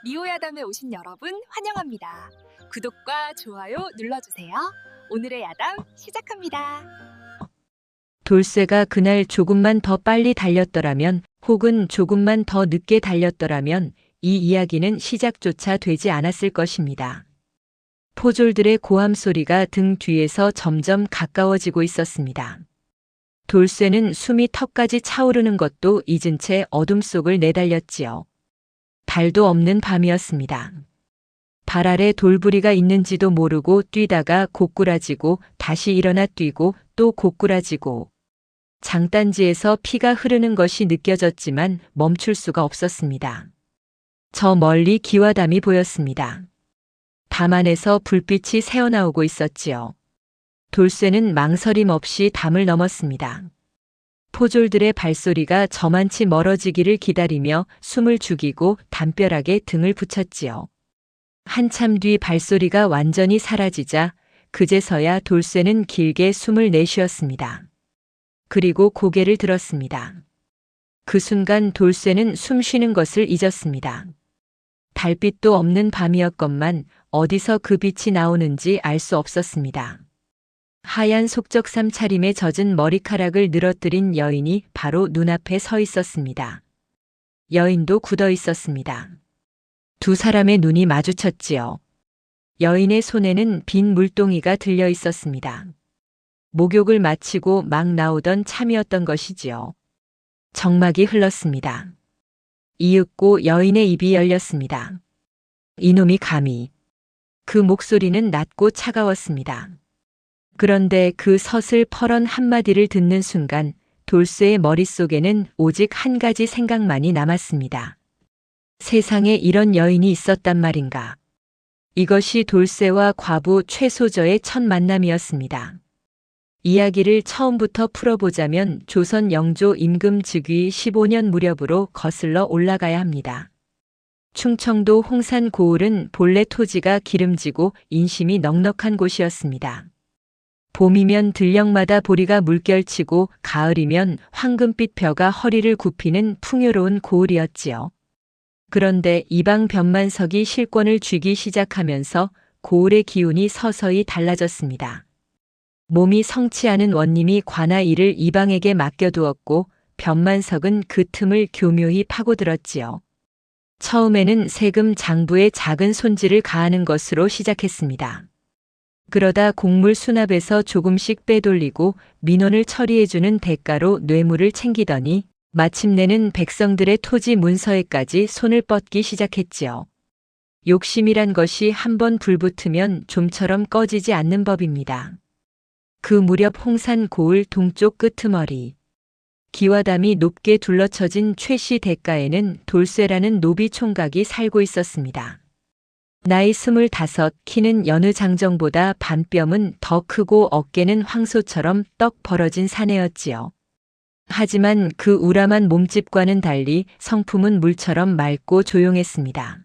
리오야담에 오신 여러분 환영합니다. 구독과 좋아요 눌러주세요. 오늘의 야담 시작합니다. 돌쇠가 그날 조금만 더 빨리 달렸더라면 혹은 조금만 더 늦게 달렸더라면 이 이야기는 시작조차 되지 않았을 것입니다. 포졸들의 고함 소리가 등 뒤에서 점점 가까워지고 있었습니다. 돌쇠는 숨이 턱까지 차오르는 것도 잊은 채 어둠 속을 내달렸지요. 달도 없는 밤이었습니다. 발 아래 돌부리가 있는지도 모르고 뛰다가 고꾸라지고 다시 일어나 뛰고 또 고꾸라지고 장단지에서 피가 흐르는 것이 느껴졌지만 멈출 수가 없었습니다. 저 멀리 기와담이 보였습니다. 담 안에서 불빛이 새어나오고 있었지요. 돌쇠는 망설임 없이 담을 넘었습니다. 포졸들의 발소리가 저만치 멀어지기를 기다리며 숨을 죽이고 담벼락에 등을 붙였지요. 한참 뒤 발소리가 완전히 사라지자 그제서야 돌쇠는 길게 숨을 내쉬었습니다. 그리고 고개를 들었습니다. 그 순간 돌쇠는 숨 쉬는 것을 잊었습니다. 달빛도 없는 밤이었건만 어디서 그 빛이 나오는지 알 수 없었습니다. 하얀 속적삼 차림에 젖은 머리카락을 늘어뜨린 여인이 바로 눈앞에 서 있었습니다. 여인도 굳어 있었습니다. 두 사람의 눈이 마주쳤지요. 여인의 손에는 빈 물동이가 들려 있었습니다. 목욕을 마치고 막 나오던 참이었던 것이지요. 정막이 흘렀습니다. 이윽고 여인의 입이 열렸습니다. 이놈이 감히. 그 목소리는 낮고 차가웠습니다. 그런데 그 서슬퍼런 한마디를 듣는 순간 돌쇠의 머릿속에는 오직 한 가지 생각만이 남았습니다. 세상에 이런 여인이 있었단 말인가. 이것이 돌쇠와 과부 최소저의 첫 만남이었습니다. 이야기를 처음부터 풀어보자면 조선 영조 임금 즉위 15년 무렵으로 거슬러 올라가야 합니다. 충청도 홍산 고을은 본래 토지가 기름지고 인심이 넉넉한 곳이었습니다. 봄이면 들녘마다 보리가 물결치고 가을이면 황금빛 벼가 허리를 굽히는 풍요로운 고을이었지요. 그런데 이방 변만석이 실권을 쥐기 시작하면서 고을의 기운이 서서히 달라졌습니다. 몸이 성취하는 원님이 관아 일을 이방에게 맡겨두었고 변만석은 그 틈을 교묘히 파고들었지요. 처음에는 세금 장부의 작은 손질을 가하는 것으로 시작했습니다. 그러다 곡물 수납에서 조금씩 빼돌리고 민원을 처리해주는 대가로 뇌물을 챙기더니 마침내는 백성들의 토지 문서에까지 손을 뻗기 시작했지요. 욕심이란 것이 한번 불붙으면 좀처럼 꺼지지 않는 법입니다. 그 무렵 홍산 고을 동쪽 끄트머리 기와담이 높게 둘러쳐진 최씨 대가에는 돌쇠라는 노비 총각이 살고 있었습니다. 나이 25, 키는 여느 장정보다 반뼘은 더 크고 어깨는 황소처럼 떡 벌어진 사내였지요. 하지만 그 우람한 몸집과는 달리 성품은 물처럼 맑고 조용했습니다.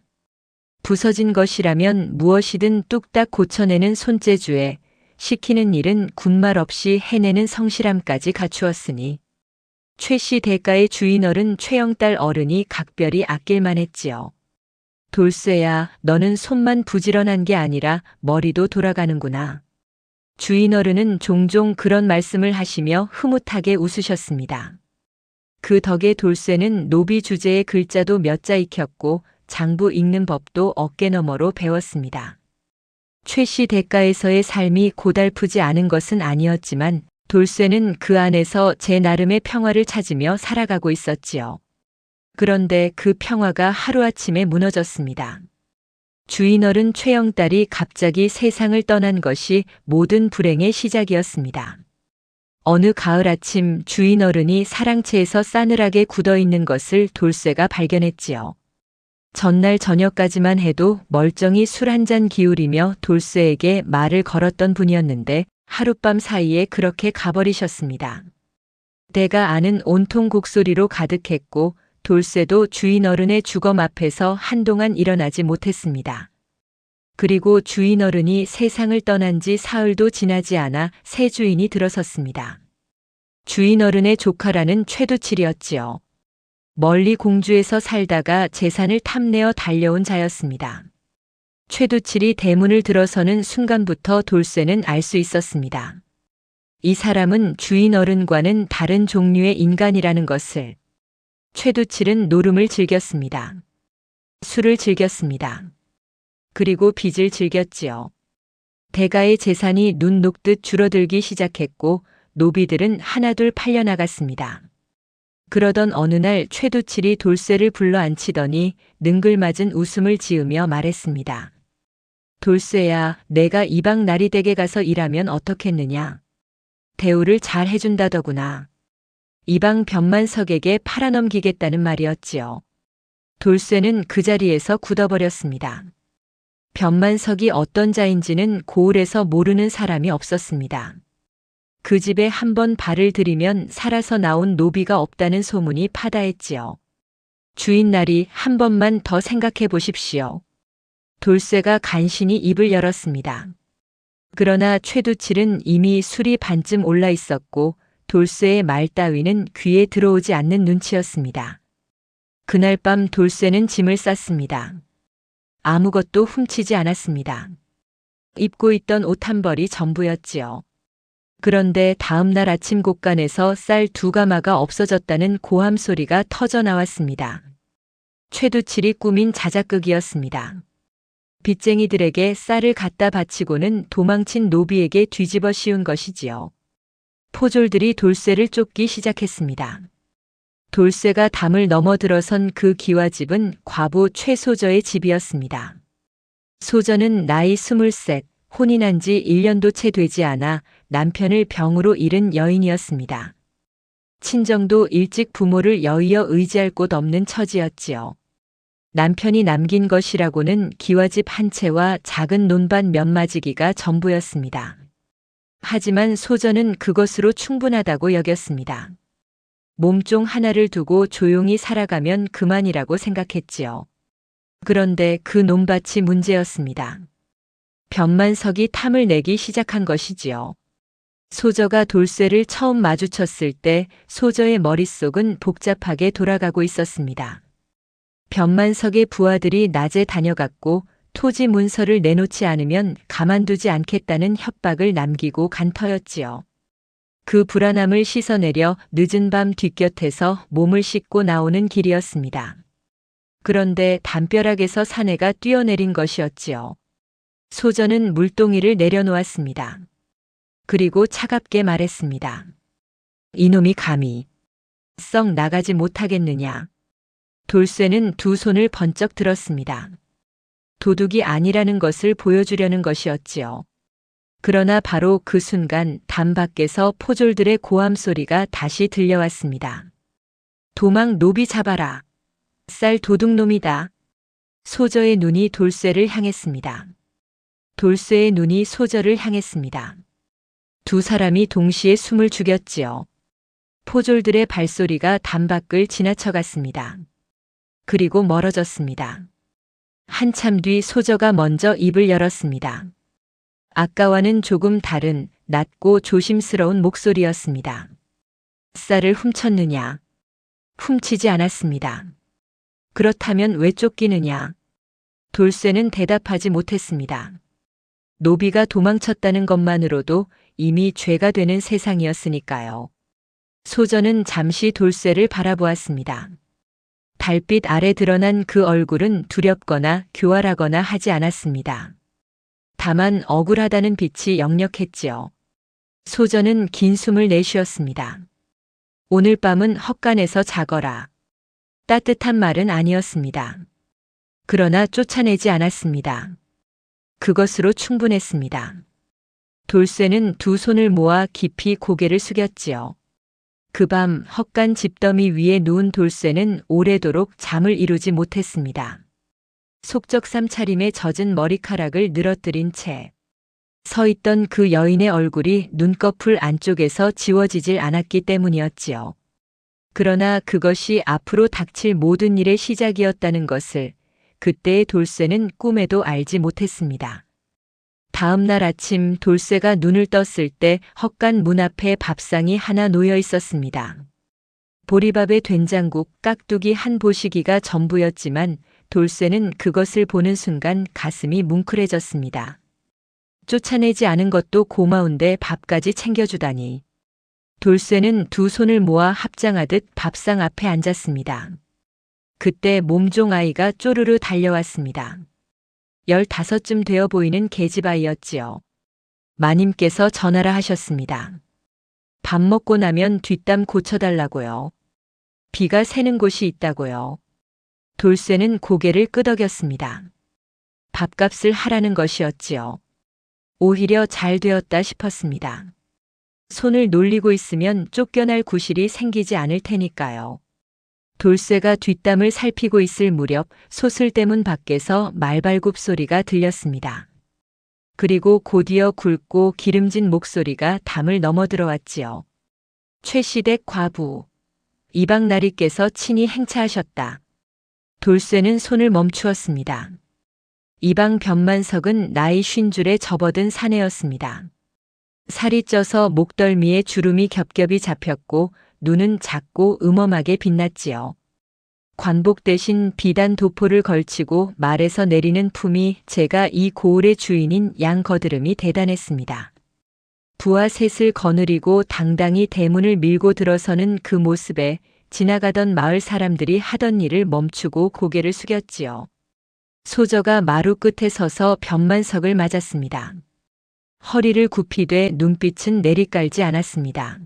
부서진 것이라면 무엇이든 뚝딱 고쳐내는 손재주에 시키는 일은 군말 없이 해내는 성실함까지 갖추었으니 최씨 대가의 주인어른 최영딸 어른이 각별히 아낄만 했지요. 돌쇠야, 너는 손만 부지런한 게 아니라 머리도 돌아가는구나. 주인어른은 종종 그런 말씀을 하시며 흐뭇하게 웃으셨습니다. 그 덕에 돌쇠는 노비 주제의 글자도 몇 자 익혔고 장부 읽는 법도 어깨너머로 배웠습니다. 최씨 대가에서의 삶이 고달프지 않은 것은 아니었지만 돌쇠는 그 안에서 제 나름의 평화를 찾으며 살아가고 있었지요. 그런데 그 평화가 하루아침에 무너졌습니다. 주인어른 최영딸이 갑자기 세상을 떠난 것이 모든 불행의 시작이었습니다. 어느 가을 아침 주인어른이 사랑채에서 싸늘하게 굳어있는 것을 돌쇠가 발견했지요. 전날 저녁까지만 해도 멀쩡히 술 한 잔 기울이며 돌쇠에게 말을 걸었던 분이었는데 하룻밤 사이에 그렇게 가버리셨습니다. 때가 아는 온통 곡소리로 가득했고 돌쇠도 주인어른의 주검 앞에서 한동안 일어나지 못했습니다. 그리고 주인어른이 세상을 떠난 지 사흘도 지나지 않아 새 주인이 들어섰습니다. 주인어른의 조카라는 최두칠이었지요. 멀리 공주에서 살다가 재산을 탐내어 달려온 자였습니다. 최두칠이 대문을 들어서는 순간부터 돌쇠는 알 수 있었습니다. 이 사람은 주인 어른과는 다른 종류의 인간이라는 것을. 최두칠은 노름을 즐겼습니다. 술을 즐겼습니다. 그리고 빚을 즐겼지요. 대가의 재산이 눈 녹듯 줄어들기 시작했고 노비들은 하나둘 팔려나갔습니다. 그러던 어느 날 최두칠이 돌쇠를 불러 앉히더니 능글맞은 웃음을 지으며 말했습니다. 돌쇠야, 내가 이방 나리댁에 가서 일하면 어떻겠느냐. 대우를 잘 해준다더구나. 이방 변만석에게 팔아넘기겠다는 말이었지요. 돌쇠는 그 자리에서 굳어버렸습니다. 변만석이 어떤 자인지는 고을에서 모르는 사람이 없었습니다. 그 집에 한번 발을 들이면 살아서 나온 노비가 없다는 소문이 파다했지요. 주인날이 한 번만 더 생각해 보십시오. 돌쇠가 간신히 입을 열었습니다. 그러나 최두칠은 이미 술이 반쯤 올라 있었고 돌쇠의 말 따위는 귀에 들어오지 않는 눈치였습니다. 그날 밤 돌쇠는 짐을 쌌습니다. 아무것도 훔치지 않았습니다. 입고 있던 옷 한 벌이 전부였지요. 그런데 다음 날 아침 곳간에서 쌀 2가마가 없어졌다는 고함 소리가 터져 나왔습니다. 최두칠이 꾸민 자작극이었습니다. 빚쟁이들에게 쌀을 갖다 바치고는 도망친 노비에게 뒤집어 씌운 것이지요. 포졸들이 돌쇠를 쫓기 시작했습니다. 돌쇠가 담을 넘어들어선 그 기와집은 과부 최소저의 집이었습니다. 소저는 나이 23, 혼인한 지 1년도 채 되지 않아 남편을 병으로 잃은 여인이었습니다. 친정도 일찍 부모를 여의어 의지할 곳 없는 처지였지요. 남편이 남긴 것이라고는 기와집 한 채와 작은 논밭 몇 마지기가 전부였습니다. 하지만 소저는 그것으로 충분하다고 여겼습니다. 몸종 하나를 두고 조용히 살아가면 그만이라고 생각했지요. 그런데 그 논밭이 문제였습니다. 변만석이 탐을 내기 시작한 것이지요. 소저가 돌쇠를 처음 마주쳤을 때 소저의 머릿속은 복잡하게 돌아가고 있었습니다. 변만석의 부하들이 낮에 다녀갔고 토지 문서를 내놓지 않으면 가만두지 않겠다는 협박을 남기고 간 터였지요. 그 불안함을 씻어내려 늦은 밤 뒷곁에서 몸을 씻고 나오는 길이었습니다. 그런데 담벼락에서 사내가 뛰어내린 것이었지요. 소저는 물동이를 내려놓았습니다. 그리고 차갑게 말했습니다. 이놈이 감히 썩 나가지 못하겠느냐. 돌쇠는 두 손을 번쩍 들었습니다. 도둑이 아니라는 것을 보여주려는 것이었지요. 그러나 바로 그 순간 담 밖에서 포졸들의 고함 소리가 다시 들려왔습니다. 도망 노비 잡아라. 쌀 도둑놈이다. 소저의 눈이 돌쇠를 향했습니다. 돌쇠의 눈이 소저를 향했습니다. 두 사람이 동시에 숨을 죽였지요. 포졸들의 발소리가 담 밖을 지나쳐갔습니다. 그리고 멀어졌습니다. 한참 뒤 소저가 먼저 입을 열었습니다. 아까와는 조금 다른 낮고 조심스러운 목소리였습니다. 쌀을 훔쳤느냐? 훔치지 않았습니다. 그렇다면 왜 쫓기느냐? 돌쇠는 대답하지 못했습니다. 노비가 도망쳤다는 것만으로도 이미 죄가 되는 세상이었으니까요. 소저는 잠시 돌쇠를 바라보았습니다. 달빛 아래 드러난 그 얼굴은 두렵거나 교활하거나 하지 않았습니다. 다만 억울하다는 빛이 역력했지요. 소저는 긴 숨을 내쉬었습니다. 오늘 밤은 헛간에서 자거라. 따뜻한 말은 아니었습니다. 그러나 쫓아내지 않았습니다. 그것으로 충분했습니다. 돌쇠는 두 손을 모아 깊이 고개를 숙였지요. 그 밤 헛간 집더미 위에 누운 돌쇠는 오래도록 잠을 이루지 못했습니다. 속적삼 차림에 젖은 머리카락을 늘어뜨린 채 서 있던 그 여인의 얼굴이 눈꺼풀 안쪽에서 지워지질 않았기 때문이었지요. 그러나 그것이 앞으로 닥칠 모든 일의 시작이었다는 것을 그때의 돌쇠는 꿈에도 알지 못했습니다. 다음 날 아침 돌쇠가 눈을 떴을 때 헛간 문 앞에 밥상이 하나 놓여 있었습니다. 보리밥에 된장국, 깍두기 한 보시기가 전부였지만 돌쇠는 그것을 보는 순간 가슴이 뭉클해졌습니다. 쫓아내지 않은 것도 고마운데 밥까지 챙겨주다니. 돌쇠는 두 손을 모아 합장하듯 밥상 앞에 앉았습니다. 그때 몸종 아이가 쪼르르 달려왔습니다. 15쯤 되어 보이는 계집아이였지요. 마님께서 전하라 하셨습니다. 밥 먹고 나면 뒷담 고쳐달라고요. 비가 새는 곳이 있다고요. 돌쇠는 고개를 끄덕였습니다. 밥값을 하라는 것이었지요. 오히려 잘 되었다 싶었습니다. 손을 놀리고 있으면 쫓겨날 구실이 생기지 않을 테니까요. 돌쇠가 뒷담을 살피고 있을 무렵 소슬대문 밖에서 말발굽 소리가 들렸습니다. 그리고 곧이어 굵고 기름진 목소리가 담을 넘어 들어왔지요. 최시댁 과부, 이방나리께서 친히 행차하셨다. 돌쇠는 손을 멈추었습니다. 이방 변만석은 나이 50줄에 접어든 사내였습니다. 살이 쪄서 목덜미에 주름이 겹겹이 잡혔고 눈은 작고 음험하게 빛났지요. 관복 대신 비단 도포를 걸치고 말에서 내리는 품이 제가 이 고을의 주인인 양거드름이 대단했습니다. 부하 셋을 거느리고 당당히 대문을 밀고 들어서는 그 모습에 지나가던 마을 사람들이 하던 일을 멈추고 고개를 숙였지요. 소저가 마루 끝에 서서 변만석을 맞았습니다. 허리를 굽히되 눈빛은 내리깔지 않았습니다.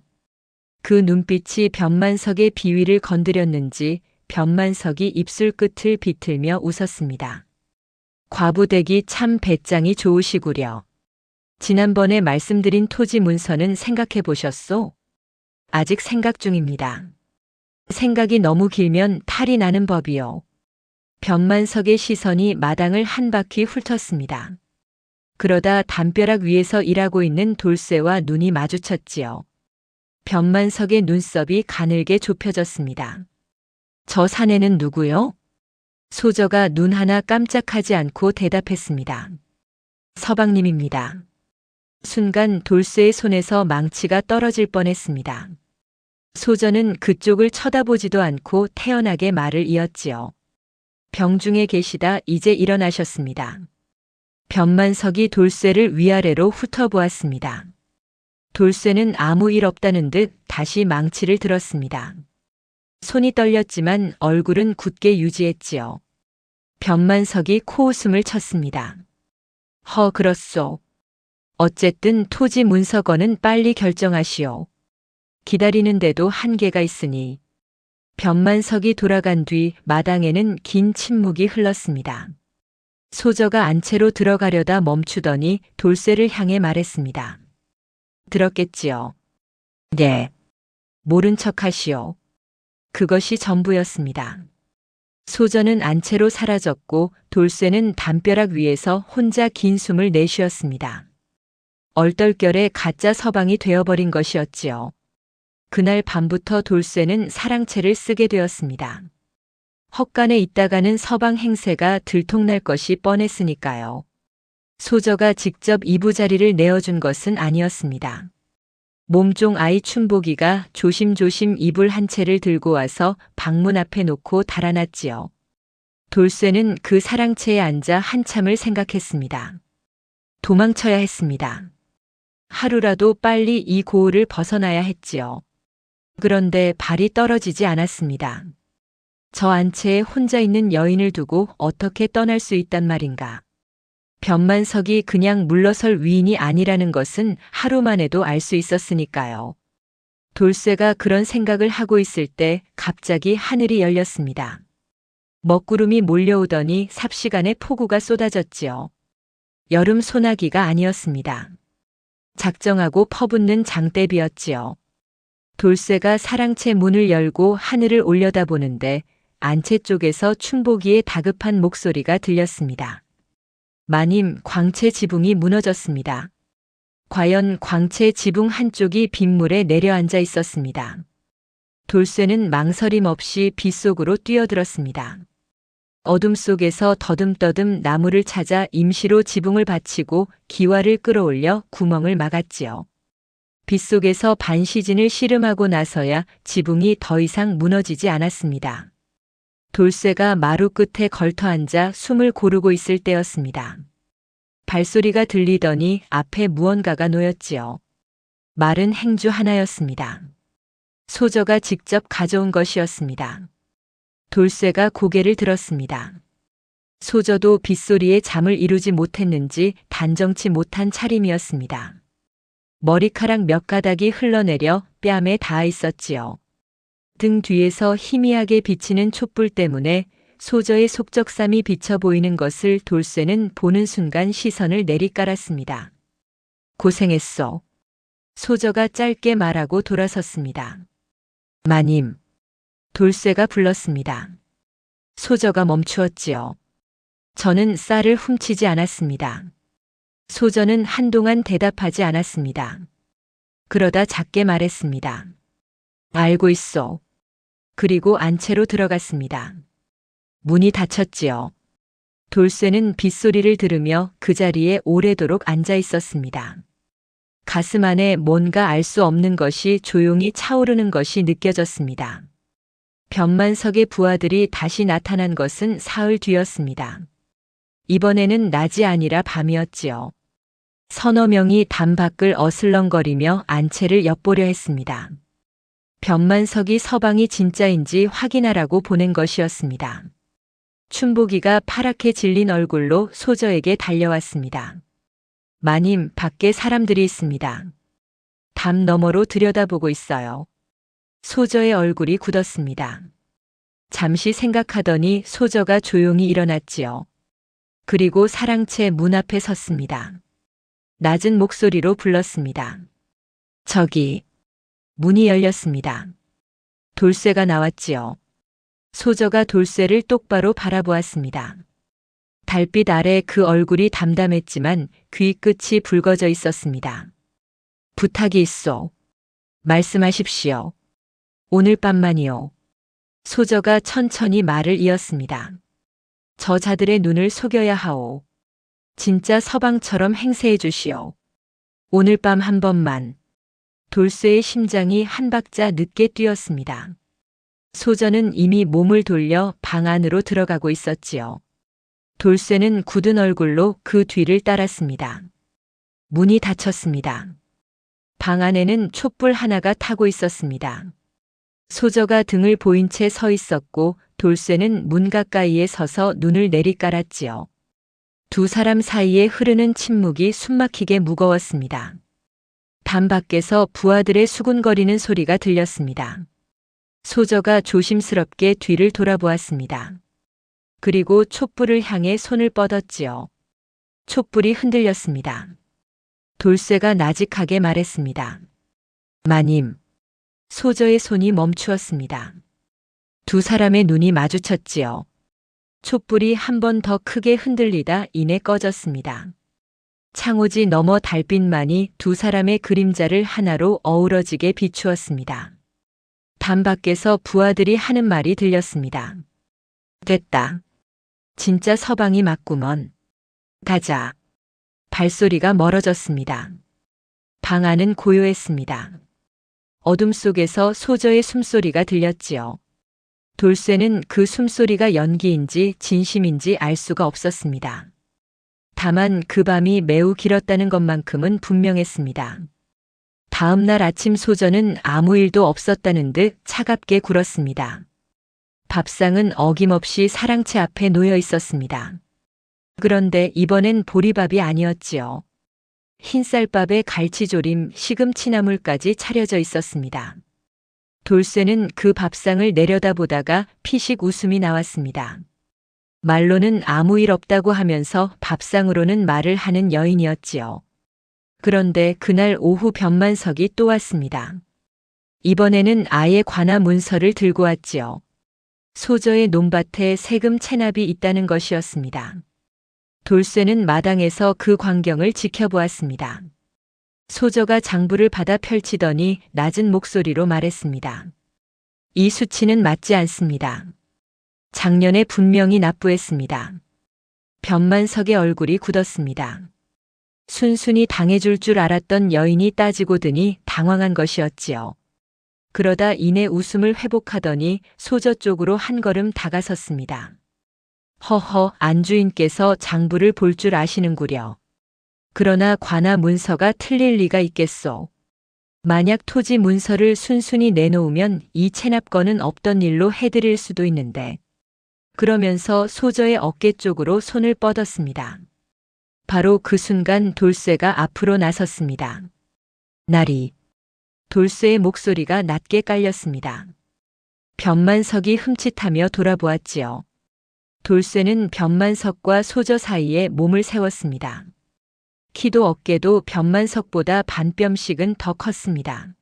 그 눈빛이 변만석의 비위를 건드렸는지 변만석이 입술 끝을 비틀며 웃었습니다. 과부댁이 참 배짱이 좋으시구려. 지난번에 말씀드린 토지 문서는 생각해 보셨소? 아직 생각 중입니다. 생각이 너무 길면 탈이 나는 법이요. 변만석의 시선이 마당을 한 바퀴 훑었습니다. 그러다 담벼락 위에서 일하고 있는 돌쇠와 눈이 마주쳤지요. 변만석의 눈썹이 가늘게 좁혀졌습니다. 저 사내는 누구요? 소저가 눈 하나 깜짝하지 않고 대답했습니다. 서방님입니다. 순간 돌쇠의 손에서 망치가 떨어질 뻔했습니다. 소저는 그쪽을 쳐다보지도 않고 태연하게 말을 이었지요. 병중에 계시다 이제 일어나셨습니다. 변만석이 돌쇠를 위아래로 훑어보았습니다. 돌쇠는 아무 일 없다는 듯 다시 망치를 들었습니다. 손이 떨렸지만 얼굴은 굳게 유지했지요. 변만석이 코웃음을 쳤습니다. 그렇소. 어쨌든 토지 문서건은 빨리 결정하시오. 기다리는데도 한계가 있으니. 변만석이 돌아간 뒤 마당에는 긴 침묵이 흘렀습니다. 소저가 안채로 들어가려다 멈추더니 돌쇠를 향해 말했습니다. 들었겠지요? 네. 모른 척하시오. 그것이 전부였습니다. 소저는 안채로 사라졌고 돌쇠는 담벼락 위에서 혼자 긴 숨을 내쉬었습니다. 얼떨결에 가짜 서방이 되어버린 것이었지요. 그날 밤부터 돌쇠는 사랑채를 쓰게 되었습니다. 헛간에 있다가는 서방 행세가 들통날 것이 뻔했으니까요. 소저가 직접 이부자리를 내어준 것은 아니었습니다. 몸종 아이 춘복이가 조심조심 이불 한 채를 들고 와서 방문 앞에 놓고 달아났지요. 돌쇠는 그 사랑채에 앉아 한참을 생각했습니다. 도망쳐야 했습니다. 하루라도 빨리 이 고을을 벗어나야 했지요. 그런데 발이 떨어지지 않았습니다. 저 안채에 혼자 있는 여인을 두고 어떻게 떠날 수 있단 말인가. 변만석이 그냥 물러설 위인이 아니라는 것은 하루만 해도 알 수 있었으니까요. 돌쇠가 그런 생각을 하고 있을 때 갑자기 하늘이 열렸습니다. 먹구름이 몰려오더니 삽시간에 폭우가 쏟아졌지요. 여름 소나기가 아니었습니다. 작정하고 퍼붓는 장대비였지요. 돌쇠가 사랑채 문을 열고 하늘을 올려다보는데 안채 쪽에서 춘복이의 다급한 목소리가 들렸습니다. 마님, 광채 지붕이 무너졌습니다. 과연 광채 지붕 한쪽이 빗물에 내려앉아 있었습니다. 돌쇠는 망설임 없이 빗속으로 뛰어들었습니다. 어둠 속에서 더듬더듬 나무를 찾아 임시로 지붕을 받치고 기와를 끌어올려 구멍을 막았지요. 빗속에서 반시즌을 씨름하고 나서야 지붕이 더 이상 무너지지 않았습니다. 돌쇠가 마루 끝에 걸터 앉아 숨을 고르고 있을 때였습니다. 발소리가 들리더니 앞에 무언가가 놓였지요. 마른 행주 하나였습니다. 소저가 직접 가져온 것이었습니다. 돌쇠가 고개를 들었습니다. 소저도 빗소리에 잠을 이루지 못했는지 단정치 못한 차림이었습니다. 머리카락 몇 가닥이 흘러내려 뺨에 닿아 있었지요. 등 뒤에서 희미하게 비치는 촛불 때문에 소저의 속적삼이 비쳐 보이는 것을 돌쇠는 보는 순간 시선을 내리깔았습니다. 고생했어. 소저가 짧게 말하고 돌아섰습니다. 마님. 돌쇠가 불렀습니다. 소저가 멈추었지요. 저는 쌀을 훔치지 않았습니다. 소저는 한동안 대답하지 않았습니다. 그러다 작게 말했습니다. 알고 있어. 그리고 안채로 들어갔습니다. 문이 닫혔지요. 돌쇠는 빗소리를 들으며 그 자리에 오래도록 앉아 있었습니다. 가슴 안에 뭔가 알 수 없는 것이 조용히 차오르는 것이 느껴졌습니다. 변만석의 부하들이 다시 나타난 것은 사흘 뒤였습니다. 이번에는 낮이 아니라 밤이었지요. 서너 명이 담 밖을 어슬렁거리며 안채를 엿보려 했습니다. 변만석이 서방이 진짜인지 확인하라고 보낸 것이었습니다. 춘복이가 파랗게 질린 얼굴로 소저에게 달려왔습니다. 마님, 밖에 사람들이 있습니다. 담 너머로 들여다보고 있어요. 소저의 얼굴이 굳었습니다. 잠시 생각하더니 소저가 조용히 일어났지요. 그리고 사랑채 문 앞에 섰습니다. 낮은 목소리로 불렀습니다. 저기. 문이 열렸습니다. 돌쇠가 나왔지요. 소저가 돌쇠를 똑바로 바라보았습니다. 달빛 아래 그 얼굴이 담담했지만 귀 끝이 붉어져 있었습니다. 부탁이 있어. 말씀하십시오. 오늘 밤만이요. 소저가 천천히 말을 이었습니다. 저자들의 눈을 속여야 하오. 진짜 서방처럼 행세해 주시오. 오늘 밤 한 번만. 돌쇠의 심장이 한 박자 늦게 뛰었습니다. 소저는 이미 몸을 돌려 방 안으로 들어가고 있었지요. 돌쇠는 굳은 얼굴로 그 뒤를 따랐습니다. 문이 닫혔습니다. 방 안에는 촛불 하나가 타고 있었습니다. 소저가 등을 보인 채 서 있었고 돌쇠는 문 가까이에 서서 눈을 내리깔았지요. 두 사람 사이에 흐르는 침묵이 숨막히게 무거웠습니다. 담 밖에서 부하들의 수군거리는 소리가 들렸습니다. 소저가 조심스럽게 뒤를 돌아보았습니다. 그리고 촛불을 향해 손을 뻗었지요. 촛불이 흔들렸습니다. 돌쇠가 나직하게 말했습니다. 마님. 소저의 손이 멈추었습니다. 두 사람의 눈이 마주쳤지요. 촛불이 한 번 더 크게 흔들리다 이내 꺼졌습니다. 창호지 너머 달빛만이 두 사람의 그림자를 하나로 어우러지게 비추었습니다. 담 밖에서 부하들이 하는 말이 들렸습니다. 됐다. 진짜 서방이 맞구먼. 가자. 발소리가 멀어졌습니다. 방 안은 고요했습니다. 어둠 속에서 소저의 숨소리가 들렸지요. 돌쇠는 그 숨소리가 연기인지 진심인지 알 수가 없었습니다. 다만 그 밤이 매우 길었다는 것만큼은 분명했습니다. 다음 날 아침 소저는 아무 일도 없었다는 듯 차갑게 굴었습니다. 밥상은 어김없이 사랑채 앞에 놓여 있었습니다. 그런데 이번엔 보리밥이 아니었지요. 흰쌀밥에 갈치조림, 시금치나물까지 차려져 있었습니다. 돌쇠는 그 밥상을 내려다보다가 피식 웃음이 나왔습니다. 말로는 아무 일 없다고 하면서 밥상으로는 말을 하는 여인이었지요. 그런데 그날 오후 변만석이 또 왔습니다. 이번에는 아예 관아 문서를 들고 왔지요. 소저의 논밭에 세금 체납이 있다는 것이었습니다. 돌쇠는 마당에서 그 광경을 지켜보았습니다. 소저가 장부를 받아 펼치더니 낮은 목소리로 말했습니다. 이 수치는 맞지 않습니다. 작년에 분명히 납부했습니다. 변만석의 얼굴이 굳었습니다. 순순히 당해줄 줄 알았던 여인이 따지고 드니 당황한 것이었지요. 그러다 이내 웃음을 회복하더니 소저 쪽으로 한 걸음 다가섰습니다. 허허, 안주인께서 장부를 볼 줄 아시는구려. 그러나 관아 문서가 틀릴 리가 있겠소. 만약 토지 문서를 순순히 내놓으면 이 체납건은 없던 일로 해드릴 수도 있는데. 그러면서 소저의 어깨 쪽으로 손을 뻗었습니다. 바로 그 순간 돌쇠가 앞으로 나섰습니다. 나리. 돌쇠의 목소리가 낮게 깔렸습니다. 변만석이 흠칫하며 돌아보았지요. 돌쇠는 변만석과 소저 사이에 몸을 세웠습니다. 키도 어깨도 변만석보다 반뼘씩은 더 컸습니다.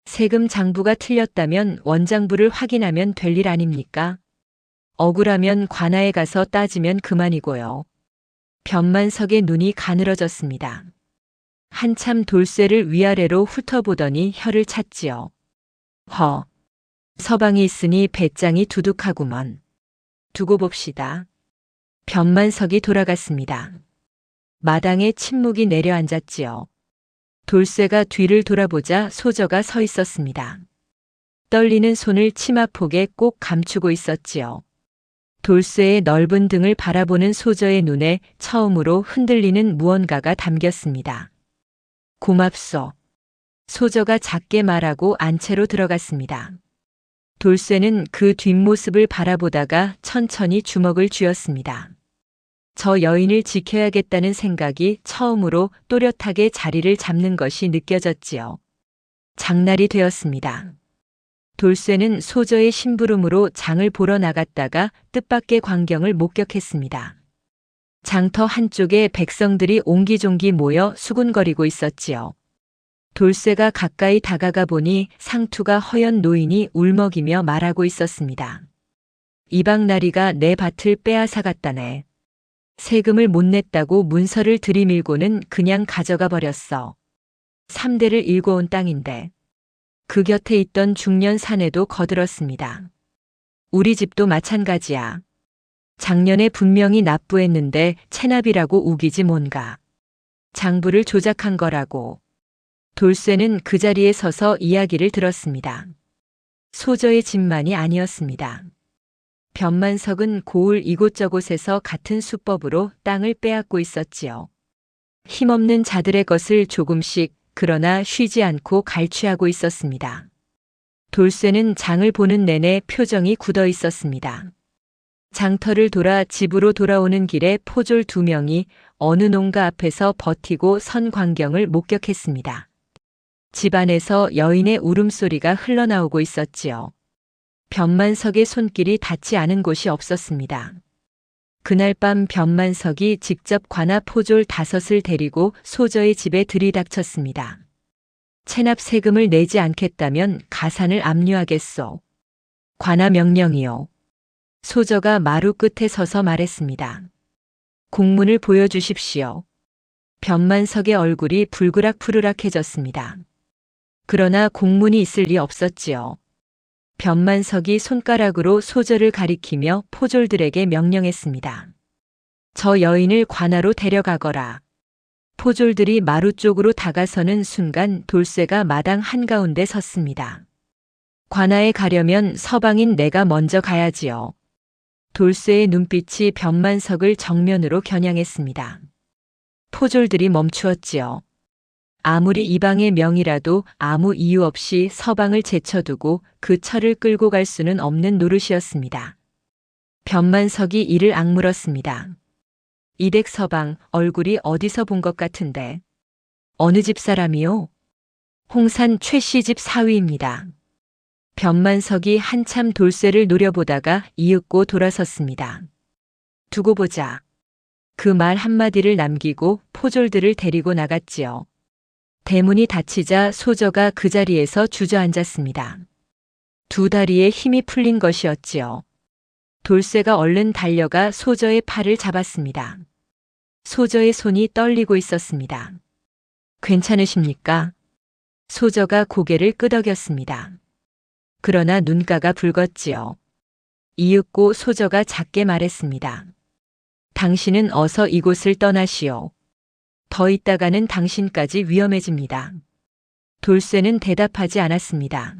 세금 장부가 틀렸다면 원장부를 확인하면 될 일 아닙니까? 억울하면 관아에 가서 따지면 그만이고요. 변만석의 눈이 가늘어졌습니다. 한참 돌쇠를 위아래로 훑어보더니 혀를 찼지요. 허. 서방이 있으니 배짱이 두둑하구먼. 두고 봅시다. 변만석이 돌아갔습니다. 마당에 침묵이 내려앉았지요. 돌쇠가 뒤를 돌아보자 소저가 서 있었습니다. 떨리는 손을 치마폭에 꼭 감추고 있었지요. 돌쇠의 넓은 등을 바라보는 소저의 눈에 처음으로 흔들리는 무언가가 담겼습니다. 고맙소. 소저가 작게 말하고 안채로 들어갔습니다. 돌쇠는 그 뒷모습을 바라보다가 천천히 주먹을 쥐었습니다. 저 여인을 지켜야겠다는 생각이 처음으로 또렷하게 자리를 잡는 것이 느껴졌지요. 장날이 되었습니다. 돌쇠는 소저의 심부름으로 장을 보러 나갔다가 뜻밖의 광경을 목격했습니다. 장터 한쪽에 백성들이 옹기종기 모여 수군거리고 있었지요. 돌쇠가 가까이 다가가 보니 상투가 허연 노인이 울먹이며 말하고 있었습니다. 이방나리가 내 밭을 빼앗아 갔다네. 세금을 못 냈다고 문서를 들이밀고는 그냥 가져가 버렸어. 3대를 일궈온 땅인데. 그 곁에 있던 중년 사내도 거들었습니다. 우리 집도 마찬가지야. 작년에 분명히 납부했는데 체납이라고 우기지 뭔가. 장부를 조작한 거라고. 돌쇠는 그 자리에 서서 이야기를 들었습니다. 소저의 집만이 아니었습니다. 변만석은 고을 이곳저곳에서 같은 수법으로 땅을 빼앗고 있었지요. 힘없는 자들의 것을 조금씩 그러나 쉬지 않고 갈취하고 있었습니다. 돌쇠는 장을 보는 내내 표정이 굳어 있었습니다. 장터를 돌아 집으로 돌아오는 길에 포졸 2명이 어느 농가 앞에서 버티고 선 광경을 목격했습니다. 집 안에서 여인의 울음소리가 흘러나오고 있었지요. 변만석의 손길이 닿지 않은 곳이 없었습니다. 그날 밤 변만석이 직접 관아 포졸 5을 데리고 소저의 집에 들이닥쳤습니다. 체납 세금을 내지 않겠다면 가산을 압류하겠소. 관아 명령이요. 소저가 마루 끝에 서서 말했습니다. 공문을 보여주십시오. 변만석의 얼굴이 불그락푸르락해졌습니다. 그러나 공문이 있을 리 없었지요. 변만석이 손가락으로 소저를 가리키며 포졸들에게 명령했습니다. 저 여인을 관아로 데려가거라. 포졸들이 마루 쪽으로 다가서는 순간 돌쇠가 마당 한가운데 섰습니다. 관아에 가려면 서방인 내가 먼저 가야지요. 돌쇠의 눈빛이 변만석을 정면으로 겨냥했습니다. 포졸들이 멈추었지요. 아무리 이방의 명이라도 아무 이유 없이 서방을 제쳐두고 그 철을 끌고 갈 수는 없는 노릇이었습니다. 변만석이 이를 악물었습니다. 이댁 서방 얼굴이 어디서 본 것 같은데. 어느 집 사람이요? 홍산 최씨 집 사위입니다. 변만석이 한참 돌쇠를 노려보다가 이윽고 돌아섰습니다. 두고 보자. 그 말 한마디를 남기고 포졸들을 데리고 나갔지요. 대문이 닫히자 소저가 그 자리에서 주저앉았습니다. 두 다리에 힘이 풀린 것이었지요. 돌쇠가 얼른 달려가 소저의 팔을 잡았습니다. 소저의 손이 떨리고 있었습니다. 괜찮으십니까? 소저가 고개를 끄덕였습니다. 그러나 눈가가 붉었지요. 이윽고 소저가 작게 말했습니다. 당신은 어서 이곳을 떠나시오. 더 있다가는 당신까지 위험해집니다. 돌쇠는 대답하지 않았습니다.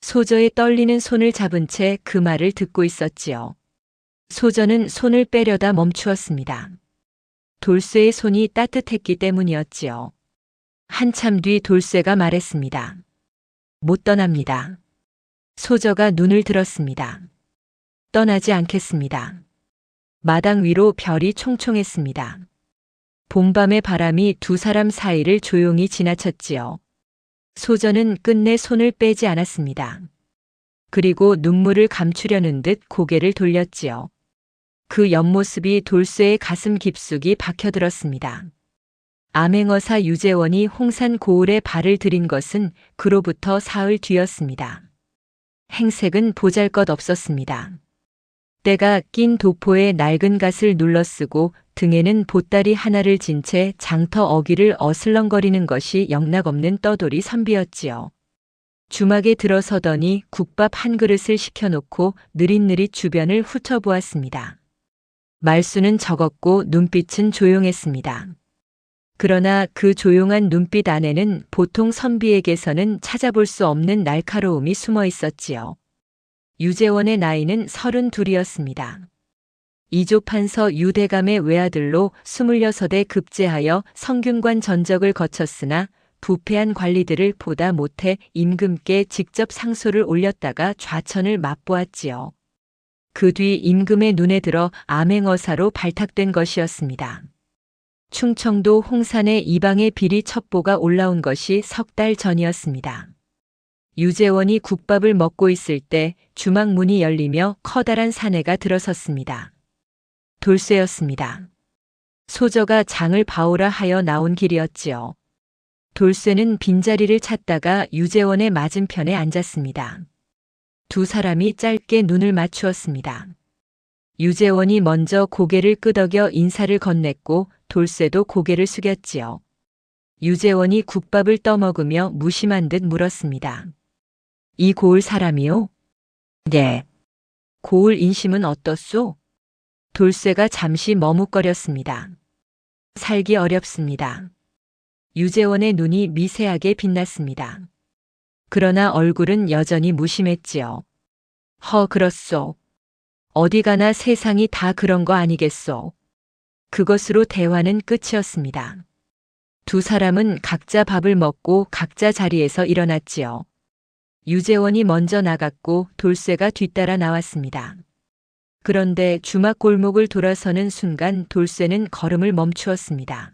소저의 떨리는 손을 잡은 채 그 말을 듣고 있었지요. 소저는 손을 빼려다 멈추었습니다. 돌쇠의 손이 따뜻했기 때문이었지요. 한참 뒤 돌쇠가 말했습니다. 못 떠납니다. 소저가 눈을 들었습니다. 떠나지 않겠습니다. 마당 위로 별이 총총했습니다. 봄밤의 바람이 두 사람 사이를 조용히 지나쳤지요. 소저는 끝내 손을 빼지 않았습니다. 그리고 눈물을 감추려는 듯 고개를 돌렸지요. 그 옆모습이 돌쇠의 가슴 깊숙이 박혀들었습니다. 암행어사 유재원이 홍산 고을에 발을 들인 것은 그로부터 사흘 뒤였습니다. 행색은 보잘것없었습니다. 때가 낀 도포에 낡은 갓을 눌러쓰고 등에는 보따리 하나를 진 채 장터 어귀를 어슬렁거리는 것이 영락없는 떠돌이 선비였지요. 주막에 들어서더니 국밥 한 그릇을 시켜놓고 느릿느릿 주변을 훑어보았습니다. 말수는 적었고 눈빛은 조용했습니다. 그러나 그 조용한 눈빛 안에는 보통 선비에게서는 찾아볼 수 없는 날카로움이 숨어 있었지요. 유재원의 나이는 32이었습니다. 이조판서 유대감의 외아들로 26에 급제하여 성균관 전적을 거쳤으나 부패한 관리들을 보다 못해 임금께 직접 상소를 올렸다가 좌천을 맛보았지요. 그 뒤 임금의 눈에 들어 암행어사로 발탁된 것이었습니다. 충청도 홍산에 이방의 비리 첩보가 올라온 것이 석 달 전이었습니다. 유재원이 국밥을 먹고 있을 때 주막 문이 열리며 커다란 사내가 들어섰습니다. 돌쇠였습니다. 소저가 장을 봐오라 하여 나온 길이었지요. 돌쇠는 빈자리를 찾다가 유재원의 맞은편에 앉았습니다. 두 사람이 짧게 눈을 맞추었습니다. 유재원이 먼저 고개를 끄덕여 인사를 건넸고 돌쇠도 고개를 숙였지요. 유재원이 국밥을 떠먹으며 무심한 듯 물었습니다. 이 고을 사람이요? 네. 고을 인심은 어떻소? 돌쇠가 잠시 머뭇거렸습니다. 살기 어렵습니다. 유재원의 눈이 미세하게 빛났습니다. 그러나 얼굴은 여전히 무심했지요. 그렇소. 어디 가나 세상이 다 그런 거 아니겠소. 그것으로 대화는 끝이었습니다. 두 사람은 각자 밥을 먹고 각자 자리에서 일어났지요. 유재원이 먼저 나갔고 돌쇠가 뒤따라 나왔습니다. 그런데 주막 골목을 돌아서는 순간 돌쇠는 걸음을 멈추었습니다.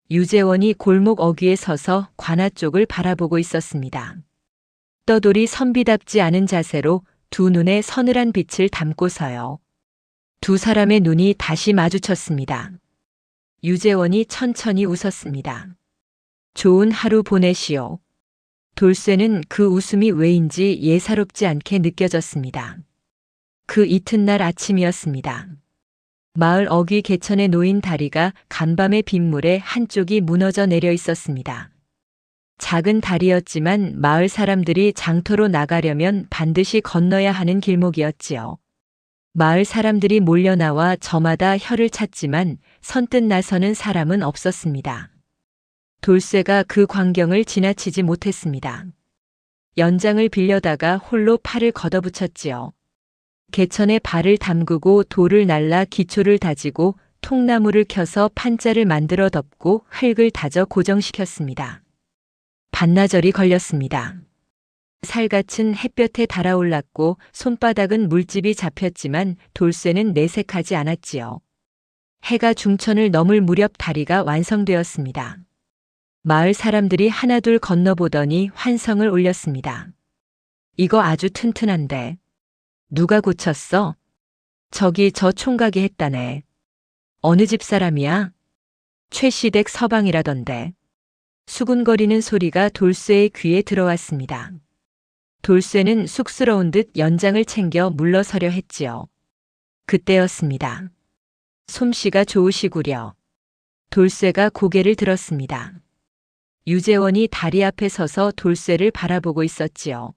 유재원이 골목 어귀에 서서 관아 쪽을 바라보고 있었습니다. 떠돌이 선비답지 않은 자세로 두 눈에 서늘한 빛을 담고서요. 두 사람의 눈이 다시 마주쳤습니다. 유재원이 천천히 웃었습니다. 좋은 하루 보내시오. 돌쇠는 그 웃음이 왜인지 예사롭지 않게 느껴졌습니다. 그 이튿날 아침이었습니다. 마을 어귀 개천에 놓인 다리가 간밤의 빗물에 한쪽이 무너져 내려 있었습니다. 작은 다리였지만 마을 사람들이 장터로 나가려면 반드시 건너야 하는 길목이었지요. 마을 사람들이 몰려나와 저마다 혀를 찼지만 선뜻 나서는 사람은 없었습니다. 돌쇠가 그 광경을 지나치지 못했습니다. 연장을 빌려다가 홀로 팔을 걷어붙였지요. 개천에 발을 담그고 돌을 날라 기초를 다지고 통나무를 켜서 판자를 만들어 덮고 흙을 다져 고정시켰습니다. 반나절이 걸렸습니다. 살갗은 햇볕에 달아올랐고 손바닥은 물집이 잡혔지만 돌쇠는 내색하지 않았지요. 해가 중천을 넘을 무렵 다리가 완성되었습니다. 마을 사람들이 하나둘 건너보더니 환성을 올렸습니다. 이거 아주 튼튼한데. 누가 고쳤어? 저기 저 총각이 했다네. 어느 집 사람이야? 최시댁 서방이라던데. 수군거리는 소리가 돌쇠의 귀에 들어왔습니다. 돌쇠는 쑥스러운 듯 연장을 챙겨 물러서려 했지요. 그때였습니다. 솜씨가 좋으시구려. 돌쇠가 고개를 들었습니다. 유재원이 다리 앞에 서서 돌쇠를 바라보고 있었지요.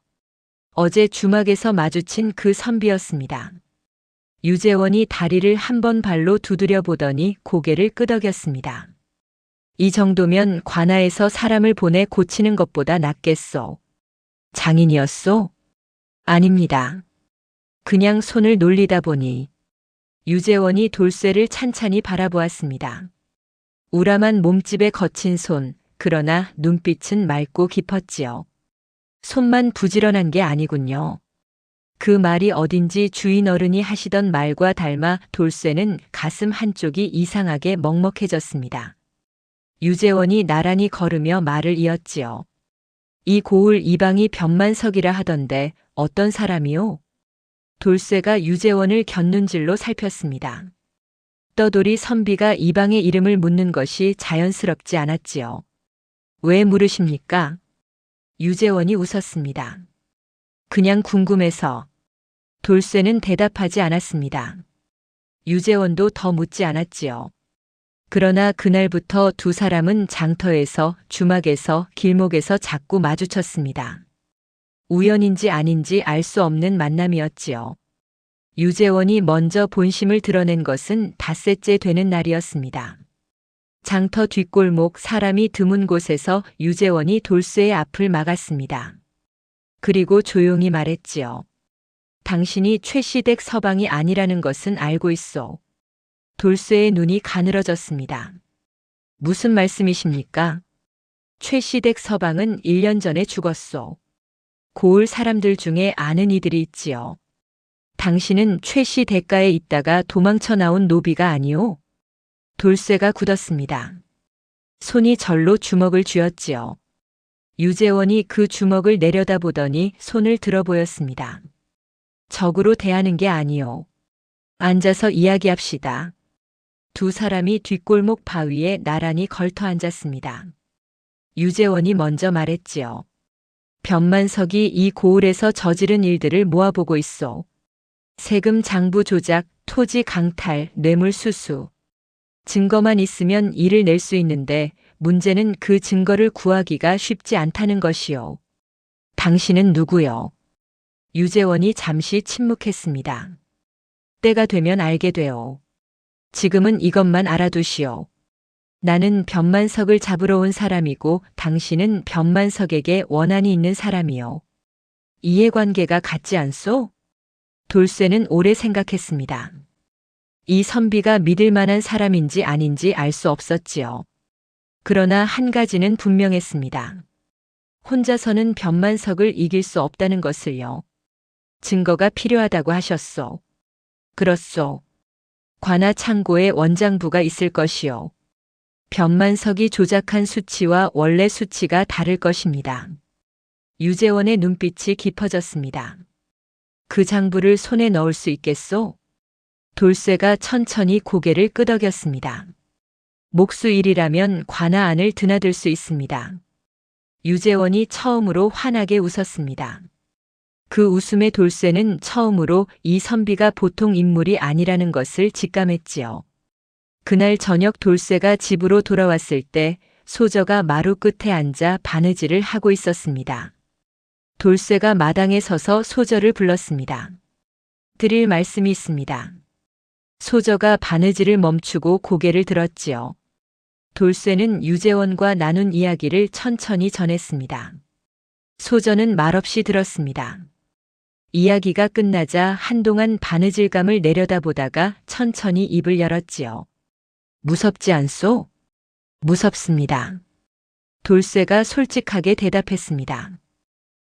어제 주막에서 마주친 그 선비였습니다. 유재원이 다리를 한 번 발로 두드려 보더니 고개를 끄덕였습니다. 이 정도면 관아에서 사람을 보내 고치는 것보다 낫겠소. 장인이었소? 아닙니다. 그냥 손을 놀리다 보니. 유재원이 돌쇠를 찬찬히 바라보았습니다. 우람한 몸집에 거친 손, 그러나 눈빛은 맑고 깊었지요. 손만 부지런한 게 아니군요. 그 말이 어딘지 주인 어른이 하시던 말과 닮아 돌쇠는 가슴 한쪽이 이상하게 먹먹해졌습니다. 유재원이 나란히 걸으며 말을 이었지요. 이 고을 이방이 변만석이라 하던데 어떤 사람이요? 돌쇠가 유재원을 곁눈질로 살폈습니다. 떠돌이 선비가 이방의 이름을 묻는 것이 자연스럽지 않았지요. 왜 물으십니까? 유재원이 웃었습니다. 그냥 궁금해서. 돌쇠는 대답하지 않았습니다. 유재원도 더 묻지 않았지요. 그러나 그날부터 두 사람은 장터에서, 주막에서, 길목에서 자꾸 마주쳤습니다. 우연인지 아닌지 알 수 없는 만남이었지요. 유재원이 먼저 본심을 드러낸 것은 닷새째 되는 날이었습니다. 장터 뒷골목 사람이 드문 곳에서 유재원이 돌쇠의 앞을 막았습니다. 그리고 조용히 말했지요. 당신이 최시댁 서방이 아니라는 것은 알고 있소. 돌쇠의 눈이 가늘어졌습니다. 무슨 말씀이십니까? 최시댁 서방은 1년 전에 죽었소. 고을 사람들 중에 아는 이들이 있지요. 당신은 최씨 대가에 있다가 도망쳐 나온 노비가 아니오? 돌쇠가 굳었습니다. 손이 절로 주먹을 쥐었지요. 유재원이 그 주먹을 내려다보더니 손을 들어 보였습니다. 적으로 대하는 게 아니오. 앉아서 이야기합시다. 두 사람이 뒷골목 바위에 나란히 걸터 앉았습니다. 유재원이 먼저 말했지요. 변만석이 이 고을에서 저지른 일들을 모아보고 있소. 세금 장부 조작, 토지 강탈, 뇌물 수수. 증거만 있으면 일을 낼 수 있는데 문제는 그 증거를 구하기가 쉽지 않다는 것이요. 당신은 누구요? 유재원이 잠시 침묵했습니다. 때가 되면 알게 돼요. 지금은 이것만 알아두시오. 나는 변만석을 잡으러 온 사람이고 당신은 변만석에게 원한이 있는 사람이요. 이해관계가 같지 않소? 돌쇠는 오래 생각했습니다. 이 선비가 믿을 만한 사람인지 아닌지 알 수 없었지요. 그러나 한 가지는 분명했습니다. 혼자서는 변만석을 이길 수 없다는 것을요. 증거가 필요하다고 하셨소. 그렇소. 관아 창고에 원장부가 있을 것이요. 변만석이 조작한 수치와 원래 수치가 다를 것입니다. 유재원의 눈빛이 깊어졌습니다. 그 장부를 손에 넣을 수 있겠소? 돌쇠가 천천히 고개를 끄덕였습니다. 목수일이라면 관아 안을 드나들 수 있습니다. 유재원이 처음으로 환하게 웃었습니다. 그 웃음의 돌쇠는 처음으로 이 선비가 보통 인물이 아니라는 것을 직감했지요. 그날 저녁 돌쇠가 집으로 돌아왔을 때 소저가 마루 끝에 앉아 바느질을 하고 있었습니다. 돌쇠가 마당에 서서 소저를 불렀습니다. 드릴 말씀이 있습니다. 소저가 바느질을 멈추고 고개를 들었지요. 돌쇠는 유재원과 나눈 이야기를 천천히 전했습니다. 소저는 말없이 들었습니다. 이야기가 끝나자 한동안 바느질감을 내려다보다가 천천히 입을 열었지요. 무섭지 않소? 무섭습니다. 돌쇠가 솔직하게 대답했습니다.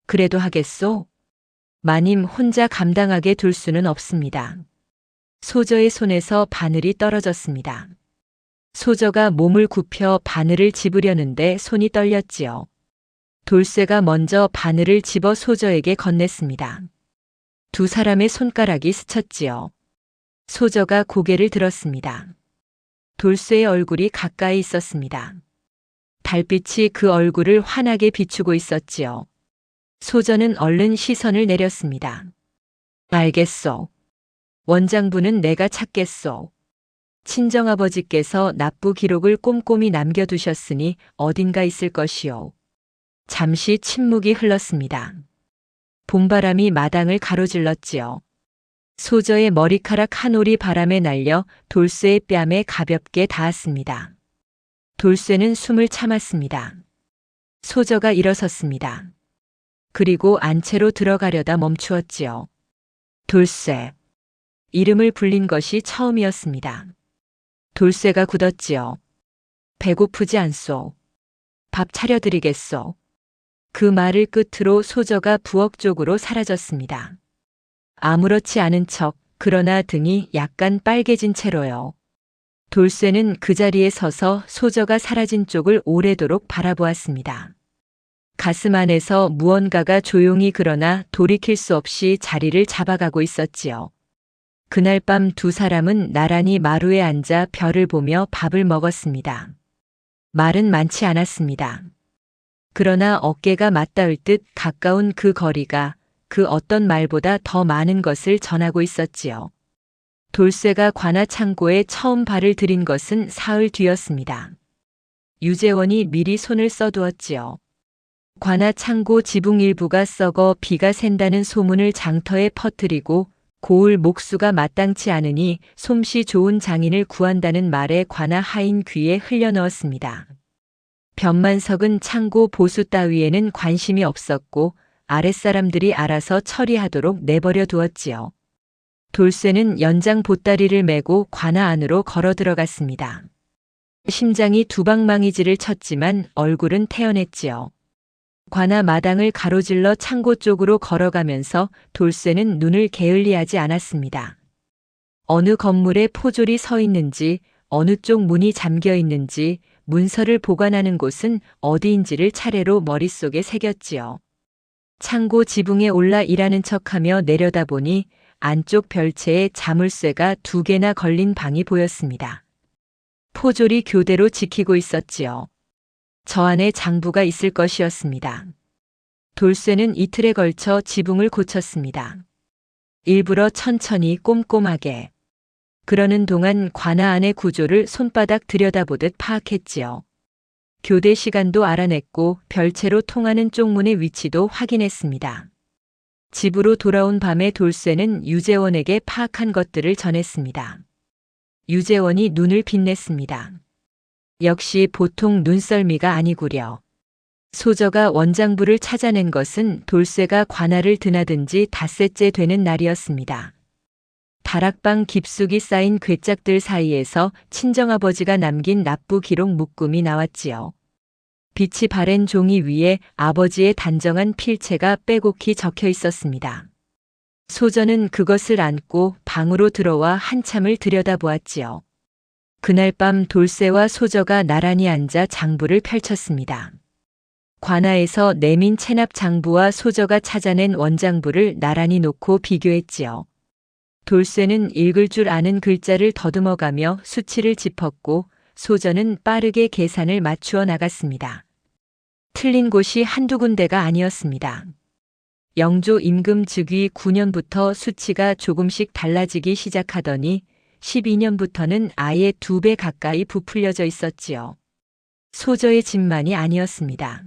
그래도 하겠소? 마님 혼자 감당하게 둘 수는 없습니다. 소저의 손에서 바늘이 떨어졌습니다. 소저가 몸을 굽혀 바늘을 집으려는데 손이 떨렸지요. 돌쇠가 먼저 바늘을 집어 소저에게 건넸습니다. 두 사람의 손가락이 스쳤지요. 소저가 고개를 들었습니다. 돌쇠의 얼굴이 가까이 있었습니다. 달빛이 그 얼굴을 환하게 비추고 있었지요. 소저는 얼른 시선을 내렸습니다. 알겠소. 원장부는 내가 찾겠소. 친정아버지께서 납부 기록을 꼼꼼히 남겨두셨으니 어딘가 있을 것이요. 잠시 침묵이 흘렀습니다. 봄바람이 마당을 가로질렀지요. 소저의 머리카락 한 올이 바람에 날려 돌쇠의 뺨에 가볍게 닿았습니다. 돌쇠는 숨을 참았습니다. 소저가 일어섰습니다. 그리고 안채로 들어가려다 멈추었지요. 돌쇠. 이름을 불린 것이 처음이었습니다. 돌쇠가 굳었지요. 배고프지 않소. 밥 차려드리겠소. 그 말을 끝으로 소저가 부엌 쪽으로 사라졌습니다. 아무렇지 않은 척, 그러나 등이 약간 빨개진 채로요. 돌쇠는 그 자리에 서서 소저가 사라진 쪽을 오래도록 바라보았습니다. 가슴 안에서 무언가가 조용히 그러나 돌이킬 수 없이 자리를 잡아가고 있었지요. 그날 밤 두 사람은 나란히 마루에 앉아 별을 보며 밥을 먹었습니다. 말은 많지 않았습니다. 그러나 어깨가 맞닿을 듯 가까운 그 거리가 그 어떤 말보다 더 많은 것을 전하고 있었지요. 돌쇠가 관아 창고에 처음 발을 들인 것은 사흘 뒤였습니다. 유재원이 미리 손을 써두었지요. 관아 창고 지붕 일부가 썩어 비가 샌다는 소문을 장터에 퍼뜨리고 고을 목수가 마땅치 않으니 솜씨 좋은 장인을 구한다는 말에 관아 하인 귀에 흘려넣었습니다. 변만석은 창고 보수 따위에는 관심이 없었고 아랫사람들이 알아서 처리하도록 내버려 두었지요. 돌쇠는 연장 보따리를 메고 관아 안으로 걸어 들어갔습니다. 심장이 두방망이질을 쳤지만 얼굴은 태연했지요. 관아 마당을 가로질러 창고 쪽으로 걸어가면서 돌쇠는 눈을 게을리하지 않았습니다. 어느 건물에 포졸이 서 있는지, 어느 쪽 문이 잠겨 있는지, 문서를 보관하는 곳은 어디인지를 차례로 머릿속에 새겼지요. 창고 지붕에 올라 일하는 척하며 내려다보니 안쪽 별채에 자물쇠가 2개나 걸린 방이 보였습니다. 포졸이 교대로 지키고 있었지요. 저 안에 장부가 있을 것이었습니다. 돌쇠는 이틀에 걸쳐 지붕을 고쳤습니다. 일부러 천천히 꼼꼼하게. 그러는 동안 관아 안의 구조를 손바닥 들여다보듯 파악했지요. 교대 시간도 알아냈고 별채로 통하는 쪽문의 위치도 확인했습니다. 집으로 돌아온 밤에 돌쇠는 유재원에게 파악한 것들을 전했습니다. 유재원이 눈을 빛냈습니다. 역시 보통 눈썰미가 아니구려. 소저가 원장부를 찾아낸 것은 돌쇠가 관아를 드나든 지 닷새째 되는 날이었습니다. 다락방 깊숙이 쌓인 괴짝들 사이에서 친정아버지가 남긴 납부 기록 묶음이 나왔지요. 빛이 바랜 종이 위에 아버지의 단정한 필체가 빼곡히 적혀 있었습니다. 소저는 그것을 안고 방으로 들어와 한참을 들여다보았지요. 그날 밤 돌쇠와 소저가 나란히 앉아 장부를 펼쳤습니다. 관아에서 내민 체납 장부와 소저가 찾아낸 원장부를 나란히 놓고 비교했지요. 돌쇠는 읽을 줄 아는 글자를 더듬어가며 수치를 짚었고 소저는 빠르게 계산을 맞추어 나갔습니다. 틀린 곳이 한두 군데가 아니었습니다. 영조 임금 즉위 9년부터 수치가 조금씩 달라지기 시작하더니 12년부터는 아예 2배 가까이 부풀려져 있었지요. 소저의 집만이 아니었습니다.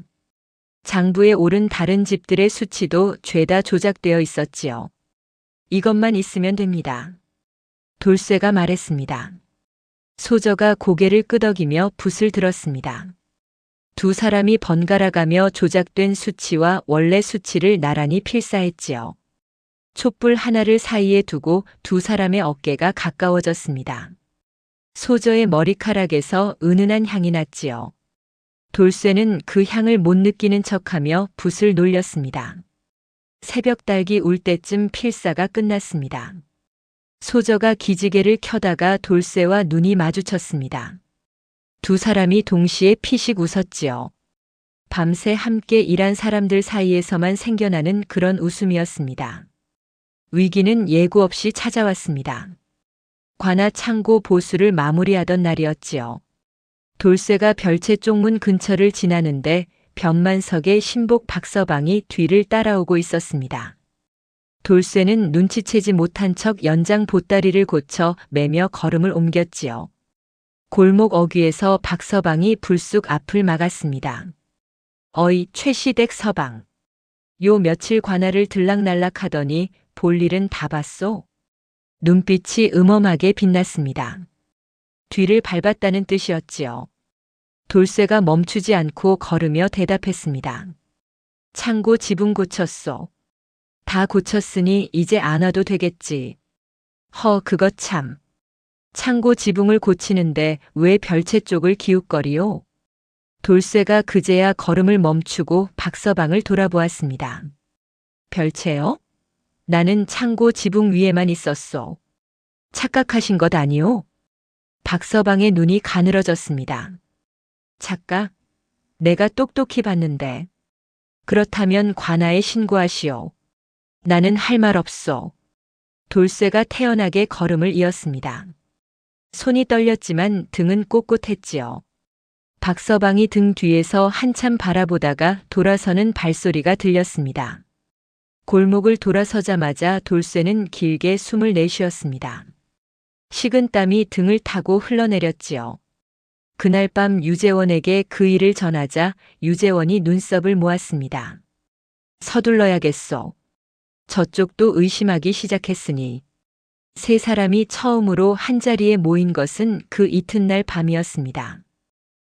장부에 오른 다른 집들의 수치도 죄다 조작되어 있었지요. 이것만 있으면 됩니다. 돌쇠가 말했습니다. 소저가 고개를 끄덕이며 붓을 들었습니다. 두 사람이 번갈아가며 조작된 수치와 원래 수치를 나란히 필사했지요. 촛불 하나를 사이에 두고 두 사람의 어깨가 가까워졌습니다. 소저의 머리카락에서 은은한 향이 났지요. 돌쇠는 그 향을 못 느끼는 척하며 붓을 놀렸습니다. 새벽 달기 울 때쯤 필사가 끝났습니다. 소저가 기지개를 켜다가 돌쇠와 눈이 마주쳤습니다. 두 사람이 동시에 피식 웃었지요. 밤새 함께 일한 사람들 사이에서만 생겨나는 그런 웃음이었습니다. 위기는 예고 없이 찾아왔습니다. 관아 창고 보수를 마무리하던 날이었지요. 돌쇠가 별채 쪽문 근처를 지나는데 변만석의 신복 박서방이 뒤를 따라오고 있었습니다. 돌쇠는 눈치채지 못한 척 연장 보따리를 고쳐 매며 걸음을 옮겼지요. 골목 어귀에서 박서방이 불쑥 앞을 막았습니다. 어이 최시댁 서방. 요 며칠 관아를 들락날락 하더니 볼일은 다 봤소? 눈빛이 음험하게 빛났습니다. 뒤를 밟았다는 뜻이었지요. 돌쇠가 멈추지 않고 걸으며 대답했습니다. 창고 지붕 고쳤소. 다 고쳤으니 이제 안 와도 되겠지. 그거 참. 창고 지붕을 고치는데 왜 별채 쪽을 기웃거리요? 돌쇠가 그제야 걸음을 멈추고 박서방을 돌아보았습니다. 별채요? 나는 창고 지붕 위에만 있었소. 착각하신 것 아니오? 박서방의 눈이 가늘어졌습니다. 착각? 내가 똑똑히 봤는데. 그렇다면 관아에 신고하시오. 나는 할 말 없소. 돌쇠가 태연하게 걸음을 이었습니다. 손이 떨렸지만 등은 꼿꼿했지요. 박서방이 등 뒤에서 한참 바라보다가 돌아서는 발소리가 들렸습니다. 골목을 돌아서자마자 돌쇠는 길게 숨을 내쉬었습니다. 식은 땀이 등을 타고 흘러내렸지요. 그날 밤 유재원에게 그 일을 전하자 유재원이 눈썹을 모았습니다. 서둘러야겠소. 저쪽도 의심하기 시작했으니. 세 사람이 처음으로 한자리에 모인 것은 그 이튿날 밤이었습니다.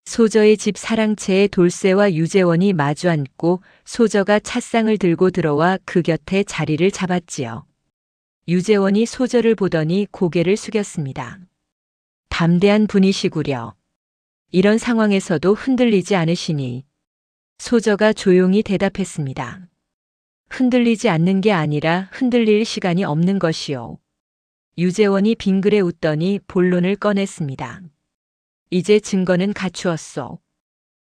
소저의 집 사랑채에 돌쇠와 유재원이 마주 앉고 소저가 찻상을 들고 들어와 그 곁에 자리를 잡았지요. 유재원이 소저를 보더니 고개를 숙였습니다. 담대한 분이시구려. 이런 상황에서도 흔들리지 않으시니. 소저가 조용히 대답했습니다. 흔들리지 않는 게 아니라 흔들릴 시간이 없는 것이요. 유재원이 빙그레 웃더니 본론을 꺼냈습니다. 이제 증거는 갖추었소.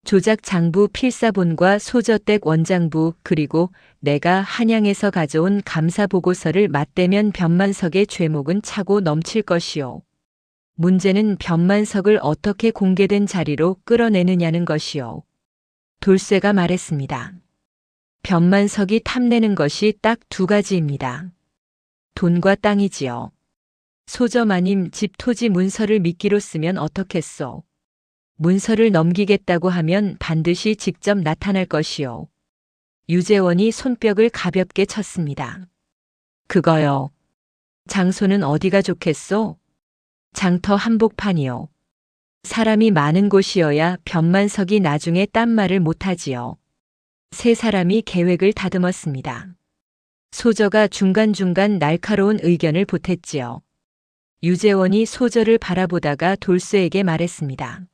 조작 장부 필사본과 소저댁 원장부 그리고 내가 한양에서 가져온 감사 보고서를 맞대면 변만석의 죄목은 차고 넘칠 것이요. 문제는 변만석을 어떻게 공개된 자리로 끌어내느냐는 것이요. 돌쇠가 말했습니다. 변만석이 탐내는 것이 딱 두 가지입니다. 돈과 땅이지요. 소저마님 집 토지 문서를 미끼로 쓰면 어떻겠소? 문서를 넘기겠다고 하면 반드시 직접 나타날 것이요. 유재원이 손뼉을 가볍게 쳤습니다. 그거요. 장소는 어디가 좋겠소? 장터 한복판이요. 사람이 많은 곳이어야 변만석이 나중에 딴 말을 못하지요. 세 사람이 계획을 다듬었습니다. 소저가 중간중간 날카로운 의견을 보탰지요. 유재원이 소저를 바라보다가 돌쇠에게 말했습니다.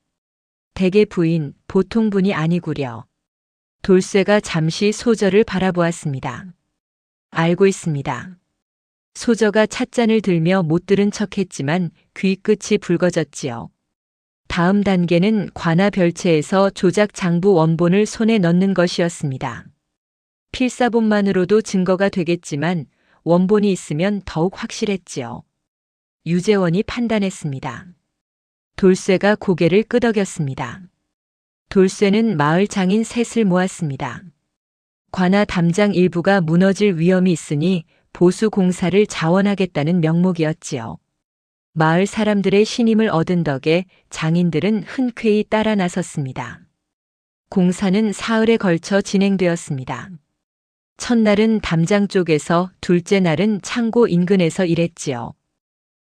댁의 부인, 보통 분이 아니구려. 돌쇠가 잠시 소저를 바라보았습니다. 알고 있습니다. 소저가 찻잔을 들며 못 들은 척했지만 귀끝이 붉어졌지요. 다음 단계는 관아 별채에서 조작 장부 원본을 손에 넣는 것이었습니다. 필사본만으로도 증거가 되겠지만 원본이 있으면 더욱 확실했지요. 유재원이 판단했습니다. 돌쇠가 고개를 끄덕였습니다. 돌쇠는 마을 장인 셋을 모았습니다. 관아 담장 일부가 무너질 위험이 있으니 보수 공사를 자원하겠다는 명목이었지요. 마을 사람들의 신임을 얻은 덕에 장인들은 흔쾌히 따라 나섰습니다. 공사는 사흘에 걸쳐 진행되었습니다. 첫날은 담장 쪽에서, 둘째 날은 창고 인근에서 일했지요.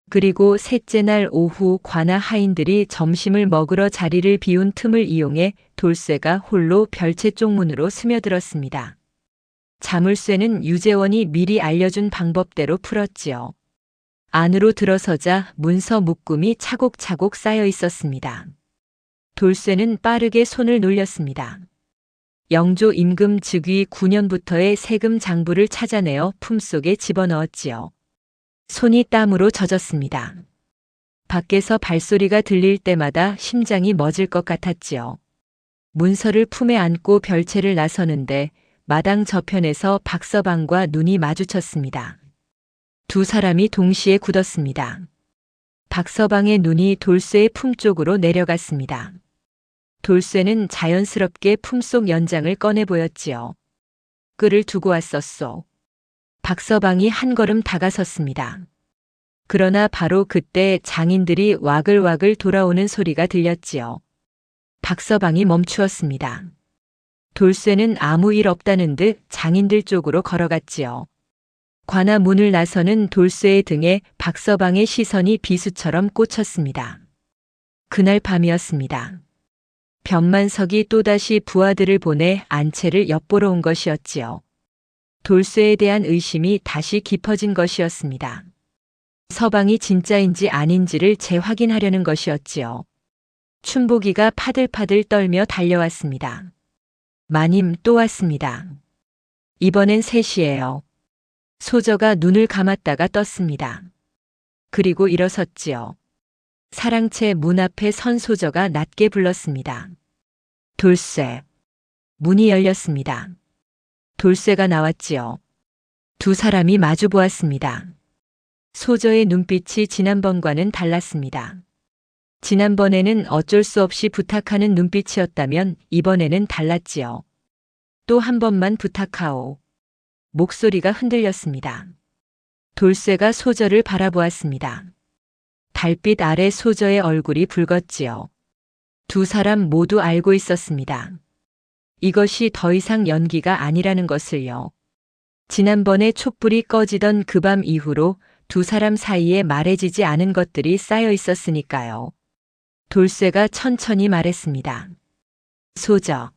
그리고 셋째 날 오후 관아 하인들이 점심을 먹으러 자리를 비운 틈을 이용해 돌쇠가 홀로 별채 쪽 문으로 스며들었습니다. 자물쇠는 유재원이 미리 알려준 방법대로 풀었지요. 안으로 들어서자 문서 묶음이 차곡차곡 쌓여 있었습니다. 돌쇠는 빠르게 손을 놀렸습니다. 영조 임금 즉위 9년부터의 세금 장부를 찾아내어 품속에 집어넣었지요. 손이 땀으로 젖었습니다. 밖에서 발소리가 들릴 때마다 심장이 멎을 것 같았지요. 문서를 품에 안고 별채를 나서는데 마당 저편에서 박서방과 눈이 마주쳤습니다. 두 사람이 동시에 굳었습니다. 박서방의 눈이 돌쇠의 품 쪽으로 내려갔습니다. 돌쇠는 자연스럽게 품속 연장을 꺼내 보였지요. 끈을 두고 왔었소. 박서방이 한 걸음 다가섰습니다. 그러나 바로 그때 장인들이 와글와글 돌아오는 소리가 들렸지요. 박서방이 멈추었습니다. 돌쇠는 아무 일 없다는 듯 장인들 쪽으로 걸어갔지요. 관아 문을 나서는 돌쇠의 등에 박서방의 시선이 비수처럼 꽂혔습니다. 그날 밤이었습니다. 변만석이 또다시 부하들을 보내 안채를 엿보러 온 것이었지요. 돌쇠에 대한 의심이 다시 깊어진 것이었습니다. 서방이 진짜인지 아닌지를 재확인하려는 것이었지요. 춘복이가 파들파들 떨며 달려왔습니다. 마님 또 왔습니다. 이번엔 셋이에요. 소저가 눈을 감았다가 떴습니다. 그리고 일어섰지요. 사랑채 문 앞에 선 소저가 낮게 불렀습니다. 돌쇠. 문이 열렸습니다. 돌쇠가 나왔지요. 두 사람이 마주 보았습니다. 소저의 눈빛이 지난번과는 달랐습니다. 지난번에는 어쩔 수 없이 부탁하는 눈빛이었다면 이번에는 달랐지요. 또 한 번만 부탁하오. 목소리가 흔들렸습니다. 돌쇠가 소저를 바라보았습니다. 달빛 아래 소저의 얼굴이 붉었지요. 두 사람 모두 알고 있었습니다. 이것이 더 이상 연기가 아니라는 것을요. 지난번에 촛불이 꺼지던 그 밤 이후로 두 사람 사이에 말해지지 않은 것들이 쌓여 있었으니까요. 돌쇠가 천천히 말했습니다. 소저.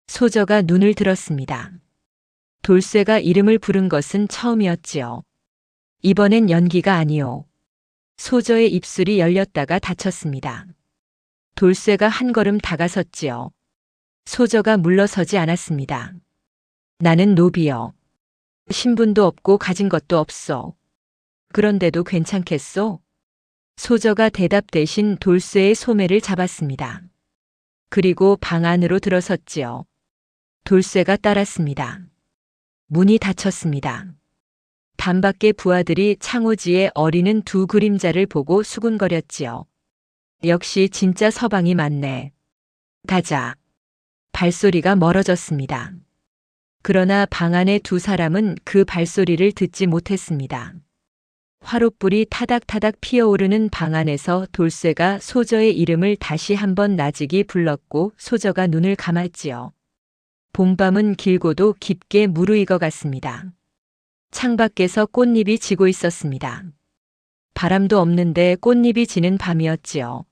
소저가 눈을 들었습니다. 돌쇠가 이름을 부른 것은 처음이었지요. 이번엔 연기가 아니오. 소저의 입술이 열렸다가 닫혔습니다. 돌쇠가 한 걸음 다가섰지요. 소저가 물러서지 않았습니다. 나는 노비여. 신분도 없고 가진 것도 없어. 그런데도 괜찮겠소? 소저가 대답 대신 돌쇠의 소매를 잡았습니다. 그리고 방 안으로 들어섰지요. 돌쇠가 따랐습니다. 문이 닫혔습니다. 단밖에 부하들이 창호지에 어리는 두 그림자를 보고 수군거렸지요. 역시 진짜 서방이 맞네. 가자. 발소리가 멀어졌습니다. 그러나 방 안의 두 사람은 그 발소리를 듣지 못했습니다. 화롯불이 타닥타닥 피어오르는 방 안에서 돌쇠가 소저의 이름을 다시 한번 나직이 불렀고 소저가 눈을 감았지요. 봄밤은 길고도 깊게 무르익어 갔습니다. 창밖에서 꽃잎이 지고 있었습니다. 바람도 없는데 꽃잎이 지는 밤이었지요.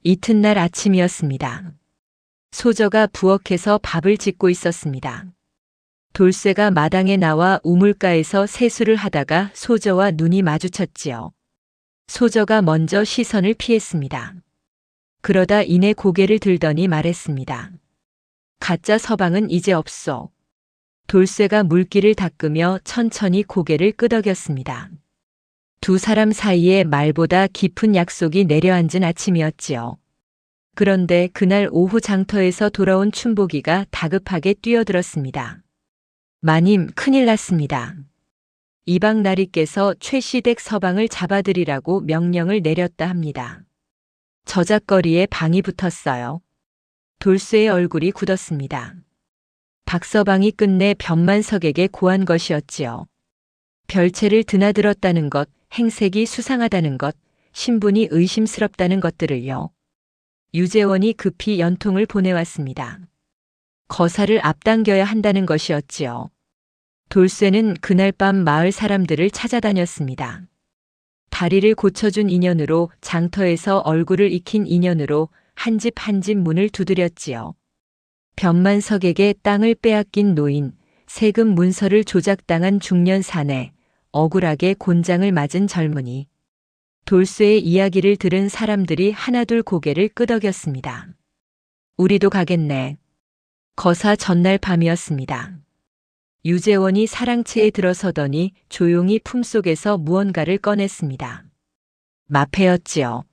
이튿날 아침이었습니다. 소저가 부엌에서 밥을 짓고 있었습니다. 돌쇠가 마당에 나와 우물가에서 세수를 하다가 소저와 눈이 마주쳤지요. 소저가 먼저 시선을 피했습니다. 그러다 이내 고개를 들더니 말했습니다. 가짜 서방은 이제 없어. 돌쇠가 물기를 닦으며 천천히 고개를 끄덕였습니다. 두 사람 사이에 말보다 깊은 약속이 내려앉은 아침이었지요. 그런데 그날 오후 장터에서 돌아온 춘복이가 다급하게 뛰어들었습니다. 마님, 큰일 났습니다. 이방 나리께서 최시댁 서방을 잡아들이라고 명령을 내렸다 합니다. 저작거리에 방이 붙었어요. 돌쇠의 얼굴이 굳었습니다. 박서방이 끝내 변만석에게 고한 것이었지요. 별채를 드나들었다는 것, 행색이 수상하다는 것, 신분이 의심스럽다는 것들을요. 유재원이 급히 연통을 보내왔습니다. 거사를 앞당겨야 한다는 것이었지요. 돌쇠는 그날 밤 마을 사람들을 찾아다녔습니다. 다리를 고쳐준 인연으로, 장터에서 얼굴을 익힌 인연으로 한 집 한 집 문을 두드렸지요. 변만석에게 땅을 빼앗긴 노인, 세금 문서를 조작당한 중년 사내, 억울하게 곤장을 맞은 젊은이. 돌쇠의 이야기를 들은 사람들이 하나둘 고개를 끄덕였습니다. 우리도 가겠네. 거사 전날 밤이었습니다. 유재원이 사랑채에 들어서더니 조용히 품속에서 무언가를 꺼냈습니다. 마패였지요.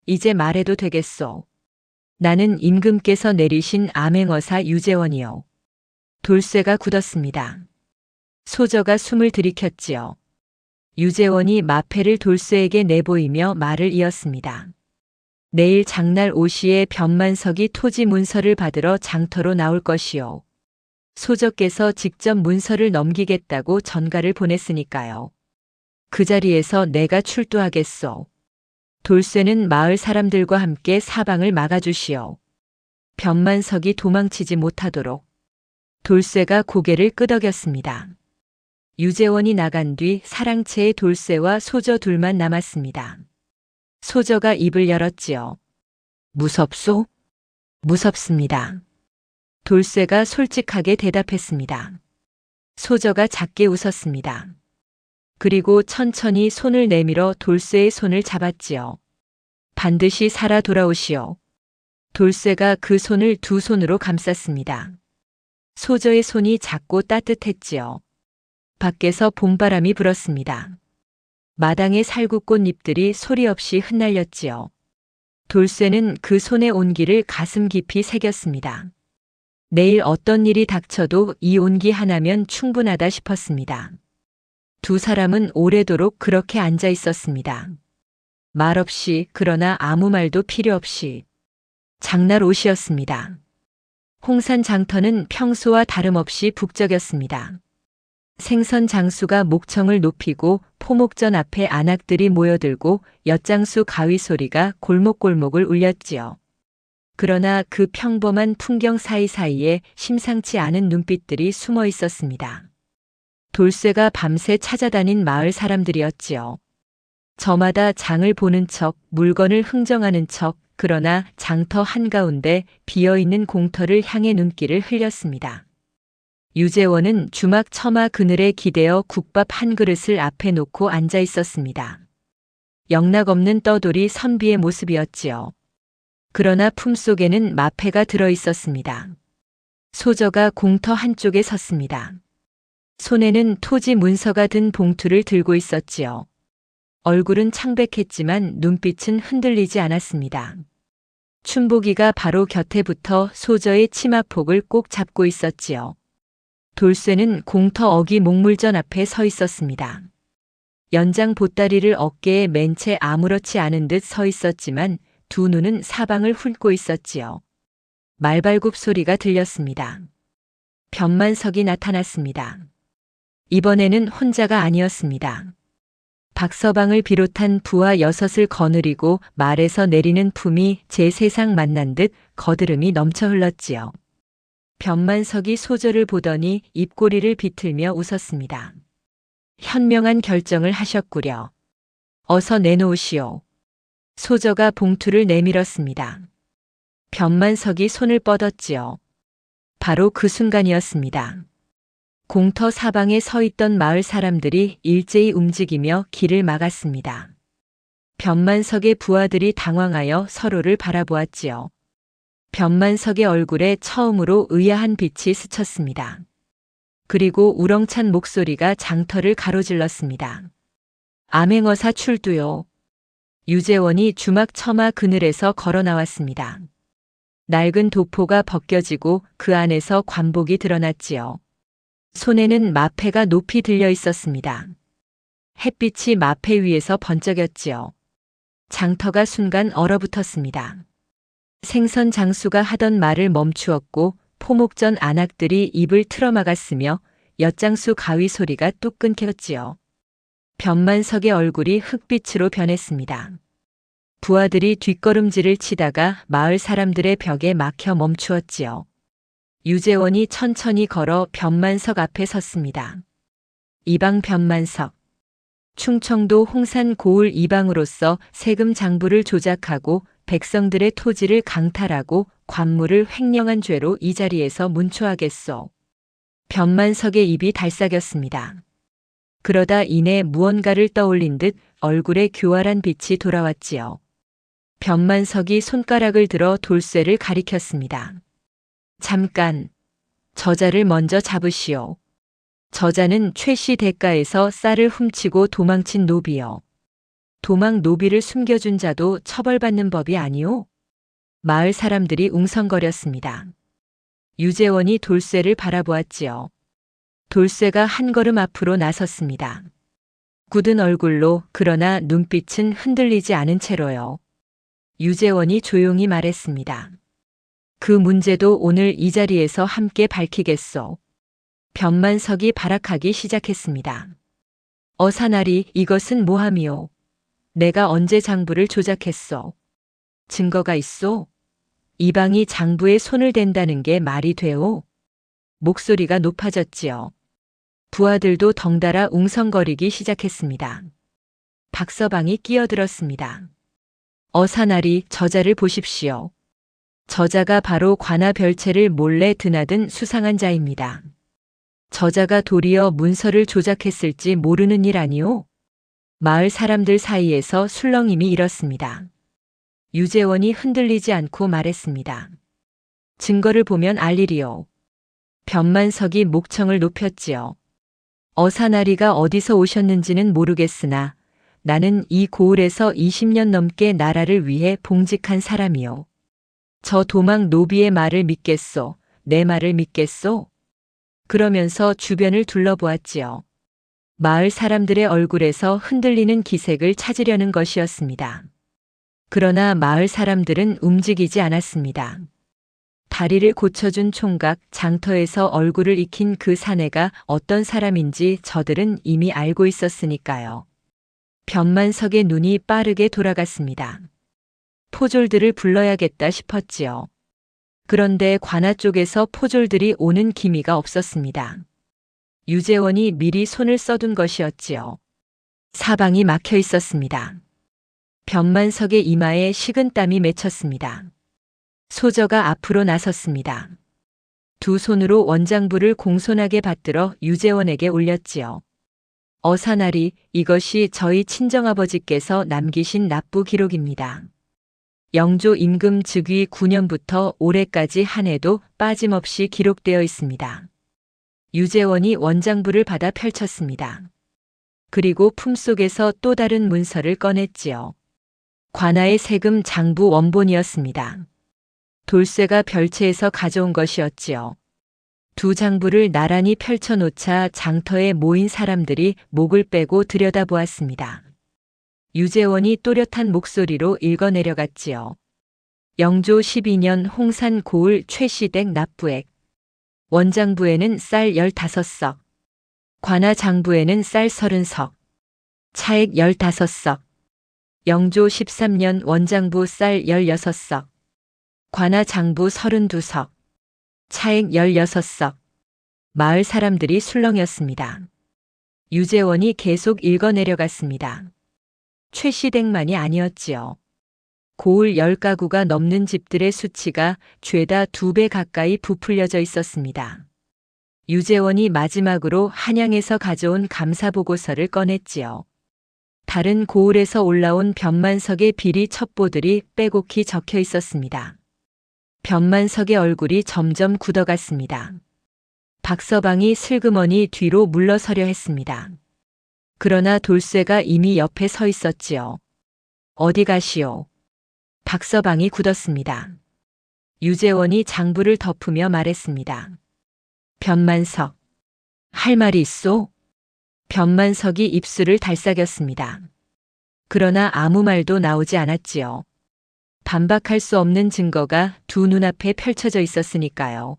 이제 말해도 되겠소. 나는 임금께서 내리신 암행어사 유재원이요. 돌쇠가 굳었습니다. 소저가 숨을 들이켰지요. 유재원이 마패를 돌쇠에게 내보이며 말을 이었습니다. 내일 장날 5시에 변만석이 토지 문서를 받으러 장터로 나올 것이요. 소저께서 직접 문서를 넘기겠다고 전가를 보냈으니까요. 그 자리에서 내가 출두하겠소. 돌쇠는 마을 사람들과 함께 사방을 막아주시오. 변만석이 도망치지 못하도록. 돌쇠가 고개를 끄덕였습니다. 유재원이 나간 뒤 사랑채의 돌쇠와 소저 둘만 남았습니다. 소저가 입을 열었지요. 무섭소? 무섭습니다. 돌쇠가 솔직하게 대답했습니다. 소저가 작게 웃었습니다. 그리고 천천히 손을 내밀어 돌쇠의 손을 잡았지요. 반드시 살아 돌아오시오. 돌쇠가 그 손을 두 손으로 감쌌습니다. 소저의 손이 작고 따뜻했지요. 밖에서 봄바람이 불었습니다. 마당의 살구꽃 잎들이 소리 없이 흩날렸지요. 돌쇠는 그 손의 온기를 가슴 깊이 새겼습니다. 내일 어떤 일이 닥쳐도 이 온기 하나면 충분하다 싶었습니다. 두 사람은 오래도록 그렇게 앉아 있었습니다. 말없이, 그러나 아무 말도 필요 없이. 장날 옷이었습니다. 홍산 장터는 평소와 다름없이 북적였습니다. 생선 장수가 목청을 높이고 포목전 앞에 안악들이 모여들고 엿장수 가위 소리가 골목골목을 울렸지요. 그러나 그 평범한 풍경 사이사이에 심상치 않은 눈빛들이 숨어 있었습니다. 돌쇠가 밤새 찾아다닌 마을 사람들이었지요. 저마다 장을 보는 척, 물건을 흥정하는 척, 그러나 장터 한가운데 비어있는 공터를 향해 눈길을 흘렸습니다. 유재원은 주막 처마 그늘에 기대어 국밥 한 그릇을 앞에 놓고 앉아 있었습니다. 영락없는 떠돌이 선비의 모습이었지요. 그러나 품속에는 마패가 들어 있었습니다. 소저가 공터 한쪽에 섰습니다. 손에는 토지 문서가 든 봉투를 들고 있었지요. 얼굴은 창백했지만 눈빛은 흔들리지 않았습니다. 춘복이가 바로 곁에 붙어 소저의 치마폭을 꼭 잡고 있었지요. 돌쇠는 공터 어기 목물전 앞에 서 있었습니다. 연장 보따리를 어깨에 맨 채 아무렇지 않은 듯 서 있었지만 두 눈은 사방을 훑고 있었지요. 말발굽 소리가 들렸습니다. 변만석이 나타났습니다. 이번에는 혼자가 아니었습니다. 박서방을 비롯한 부하 6을 거느리고 말에서 내리는 품이 제 세상 만난 듯 거드름이 넘쳐 흘렀지요. 변만석이 소저를 보더니 입꼬리를 비틀며 웃었습니다. 현명한 결정을 하셨구려. 어서 내놓으시오. 소저가 봉투를 내밀었습니다. 변만석이 손을 뻗었지요. 바로 그 순간이었습니다. 공터 사방에 서 있던 마을 사람들이 일제히 움직이며 길을 막았습니다. 변만석의 부하들이 당황하여 서로를 바라보았지요. 변만석의 얼굴에 처음으로 의아한 빛이 스쳤습니다. 그리고 우렁찬 목소리가 장터를 가로질렀습니다. 암행어사 출두요. 유재원이 주막 처마 그늘에서 걸어 나왔습니다. 낡은 도포가 벗겨지고 그 안에서 관복이 드러났지요. 손에는 마패가 높이 들려 있었습니다. 햇빛이 마패 위에서 번쩍였지요. 장터가 순간 얼어붙었습니다. 생선 장수가 하던 말을 멈추었고 포목전 안악들이 입을 틀어막았으며 엿장수 가위 소리가 뚝 끊겼지요. 변만석의 얼굴이 흑빛으로 변했습니다. 부하들이 뒷걸음질을 치다가 마을 사람들의 벽에 막혀 멈추었지요. 유재원이 천천히 걸어 변만석 앞에 섰습니다. 이방 변만석. 충청도 홍산 고을 이방으로서 세금 장부를 조작하고 백성들의 토지를 강탈하고 관물을 횡령한 죄로 이 자리에서 문초하겠소. 변만석의 입이 달싹였습니다. 그러다 이내 무언가를 떠올린 듯 얼굴에 교활한 빛이 돌아왔지요. 변만석이 손가락을 들어 돌쇠를 가리켰습니다. 잠깐, 저자를 먼저 잡으시오. 저자는 최씨 대가에서 쌀을 훔치고 도망친 노비요. 도망 노비를 숨겨준 자도 처벌받는 법이 아니오? 마을 사람들이 웅성거렸습니다. 유재원이 돌쇠를 바라보았지요. 돌쇠가 한 걸음 앞으로 나섰습니다. 굳은 얼굴로 그러나 눈빛은 흔들리지 않은 채로요. 유재원이 조용히 말했습니다. 그 문제도 오늘 이 자리에서 함께 밝히겠소. 변만석이 발악하기 시작했습니다. 어사나리, 이것은 모함이오. 내가 언제 장부를 조작했소? 증거가 있소? 이방이 장부에 손을 댄다는 게 말이 돼오? 목소리가 높아졌지요. 부하들도 덩달아 웅성거리기 시작했습니다. 박서방이 끼어들었습니다. 어사나리, 저자를 보십시오. 저자가 바로 관아 별채를 몰래 드나든 수상한 자입니다. 저자가 도리어 문서를 조작했을지 모르는 일 아니오? 마을 사람들 사이에서 술렁임이 일었습니다. 유재원이 흔들리지 않고 말했습니다. 증거를 보면 알 일이오. 변만석이 목청을 높였지요. 어사나리가 어디서 오셨는지는 모르겠으나 나는 이 고을에서 20년 넘게 나라를 위해 봉직한 사람이오. 저 도망 노비의 말을 믿겠소? 내 말을 믿겠소? 그러면서 주변을 둘러보았지요. 마을 사람들의 얼굴에서 흔들리는 기색을 찾으려는 것이었습니다. 그러나 마을 사람들은 움직이지 않았습니다. 다리를 고쳐준 총각 장터에서 얼굴을 익힌 그 사내가 어떤 사람인지 저들은 이미 알고 있었으니까요. 변만석의 눈이 빠르게 돌아갔습니다. 포졸들을 불러야겠다 싶었지요. 그런데 관아 쪽에서 포졸들이 오는 기미가 없었습니다. 유재원이 미리 손을 써둔 것이었지요. 사방이 막혀 있었습니다. 변만석의 이마에 식은땀이 맺혔습니다. 소저가 앞으로 나섰습니다. 두 손으로 원장부를 공손하게 받들어 유재원에게 올렸지요. 어사나리, 이것이 저희 친정아버지께서 남기신 납부 기록입니다. 영조 임금 즉위 9년부터 올해까지 한 해도 빠짐없이 기록되어 있습니다. 유재원이 원장부를 받아 펼쳤습니다. 그리고 품속에서 또 다른 문서를 꺼냈지요. 관아의 세금 장부 원본이었습니다. 돌쇠가 별채에서 가져온 것이었지요. 두 장부를 나란히 펼쳐놓자 장터에 모인 사람들이 목을 빼고 들여다보았습니다. 유재원이 또렷한 목소리로 읽어내려갔지요. 영조 12년 홍산 고을 최시댁 납부액. 원장부에는 쌀 15석, 관아 장부에는 쌀 30석, 차액 15석. 영조 13년 원장부 쌀 16석, 관아 장부 32석, 차액 16석. 마을 사람들이 술렁였습니다. 유재원이 계속 읽어내려갔습니다. 최시댁만이 아니었지요. 고을 10가구가 넘는 집들의 수치가 죄다 2배 가까이 부풀려져 있었습니다. 유재원이 마지막으로 한양에서 가져온 감사보고서를 꺼냈지요. 다른 고을에서 올라온 변만석의 비리 첩보들이 빼곡히 적혀 있었습니다. 변만석의 얼굴이 점점 굳어갔습니다. 박서방이 슬그머니 뒤로 물러서려 했습니다. 그러나 돌쇠가 이미 옆에 서 있었지요. 어디 가시오? 박서방이 굳었습니다. 유재원이 장부를 덮으며 말했습니다. 변만석, 할 말이 있소? 변만석이 입술을 달싹였습니다. 그러나 아무 말도 나오지 않았지요. 반박할 수 없는 증거가 두 눈앞에 펼쳐져 있었으니까요.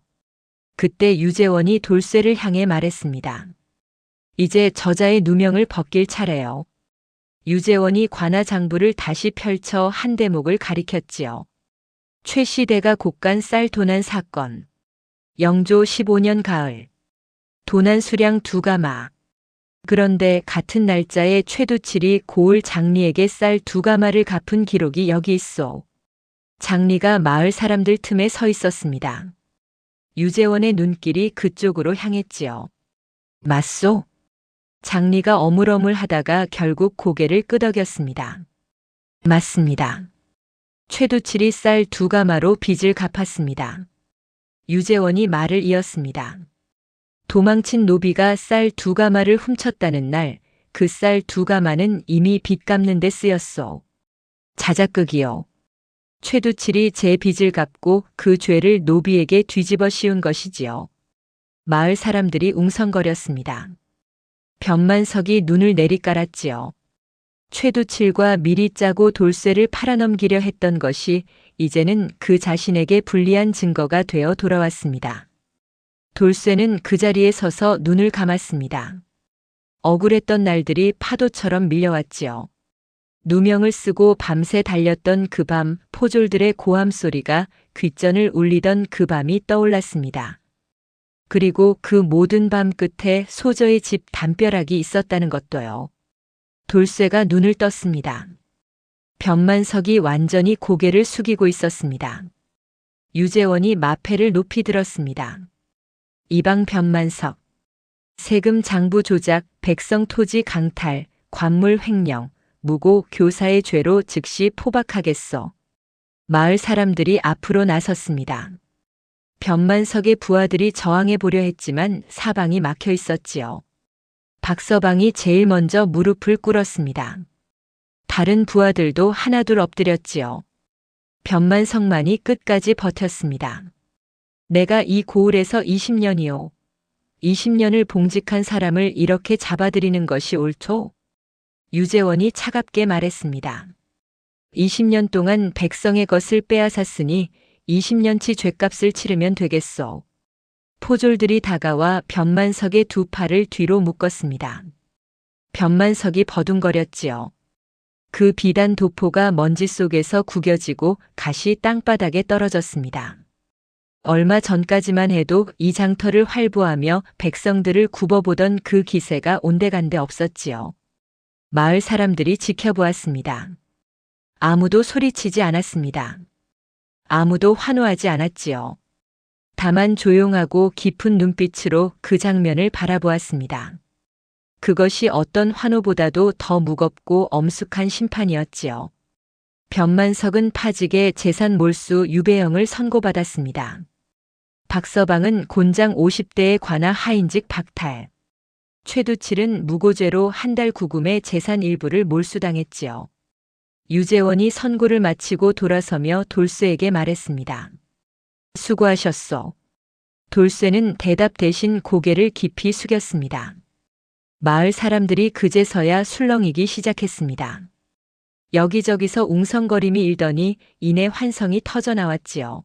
그때 유재원이 돌쇠를 향해 말했습니다. 이제 저자의 누명을 벗길 차례요. 유재원이 관아 장부를 다시 펼쳐 한 대목을 가리켰지요. 최시대가 곡간 쌀 도난 사건. 영조 15년 가을. 도난 수량 2가마. 그런데 같은 날짜에 최두칠이 고을 장리에게 쌀 2가마를 갚은 기록이 여기 있소. 장리가 마을 사람들 틈에 서 있었습니다. 유재원의 눈길이 그쪽으로 향했지요. 맞소? 장리가 어물어물하다가 결국 고개를 끄덕였습니다. 맞습니다. 최두칠이 쌀 2가마로 빚을 갚았습니다. 유재원이 말을 이었습니다. 도망친 노비가 쌀 2가마를 훔쳤다는 날, 그 쌀 2가마는 이미 빚 갚는 데 쓰였소. 자작극이요. 최두칠이 제 빚을 갚고 그 죄를 노비에게 뒤집어 씌운 것이지요. 마을 사람들이 웅성거렸습니다. 변만석이 눈을 내리깔았지요. 최두칠과 미리 짜고 돌쇠를 팔아넘기려 했던 것이 이제는 그 자신에게 불리한 증거가 되어 돌아왔습니다. 돌쇠는 그 자리에 서서 눈을 감았습니다. 억울했던 날들이 파도처럼 밀려왔지요. 누명을 쓰고 밤새 달렸던 그 밤 포졸들의 고함 소리가 귓전을 울리던 그 밤이 떠올랐습니다. 그리고 그 모든 밤 끝에 소저의 집 담벼락이 있었다는 것도요. 돌쇠가 눈을 떴습니다. 변만석이 완전히 고개를 숙이고 있었습니다. 유재원이 마패를 높이 들었습니다. 이방 변만석. 세금 장부 조작, 백성 토지 강탈, 관물 횡령, 무고 교사의 죄로 즉시 포박하겠소. 마을 사람들이 앞으로 나섰습니다. 변만석의 부하들이 저항해 보려 했지만 사방이 막혀 있었지요. 박서방이 제일 먼저 무릎을 꿇었습니다. 다른 부하들도 하나둘 엎드렸지요. 변만석만이 끝까지 버텼습니다. 내가 이 고을에서 20년이요. 20년을 봉직한 사람을 이렇게 잡아들이는 것이 옳죠? 유재원이 차갑게 말했습니다. 20년 동안 백성의 것을 빼앗았으니 20년치 죗값을 치르면 되겠소. 포졸들이 다가와 변만석의 두 팔을 뒤로 묶었습니다. 변만석이 버둥거렸지요. 그 비단 도포가 먼지 속에서 구겨지고 가시 땅바닥에 떨어졌습니다. 얼마 전까지만 해도 이 장터를 활보하며 백성들을 굽어보던 그 기세가 온데간데 없었지요. 마을 사람들이 지켜보았습니다. 아무도 소리치지 않았습니다. 아무도 환호하지 않았지요. 다만 조용하고 깊은 눈빛으로 그 장면을 바라보았습니다. 그것이 어떤 환호보다도 더 무겁고 엄숙한 심판이었지요. 변만석은 파직에 재산 몰수 유배형을 선고받았습니다. 박서방은 곤장 50대에 관하 하인직 박탈. 최두칠은 무고죄로 한 달 구금에 재산 일부를 몰수당했지요. 유재원이 선고를 마치고 돌아서며 돌쇠에게 말했습니다. 수고하셨소. 돌쇠는 대답 대신 고개를 깊이 숙였습니다. 마을 사람들이 그제서야 술렁이기 시작했습니다. 여기저기서 웅성거림이 일더니 이내 환성이 터져 나왔지요.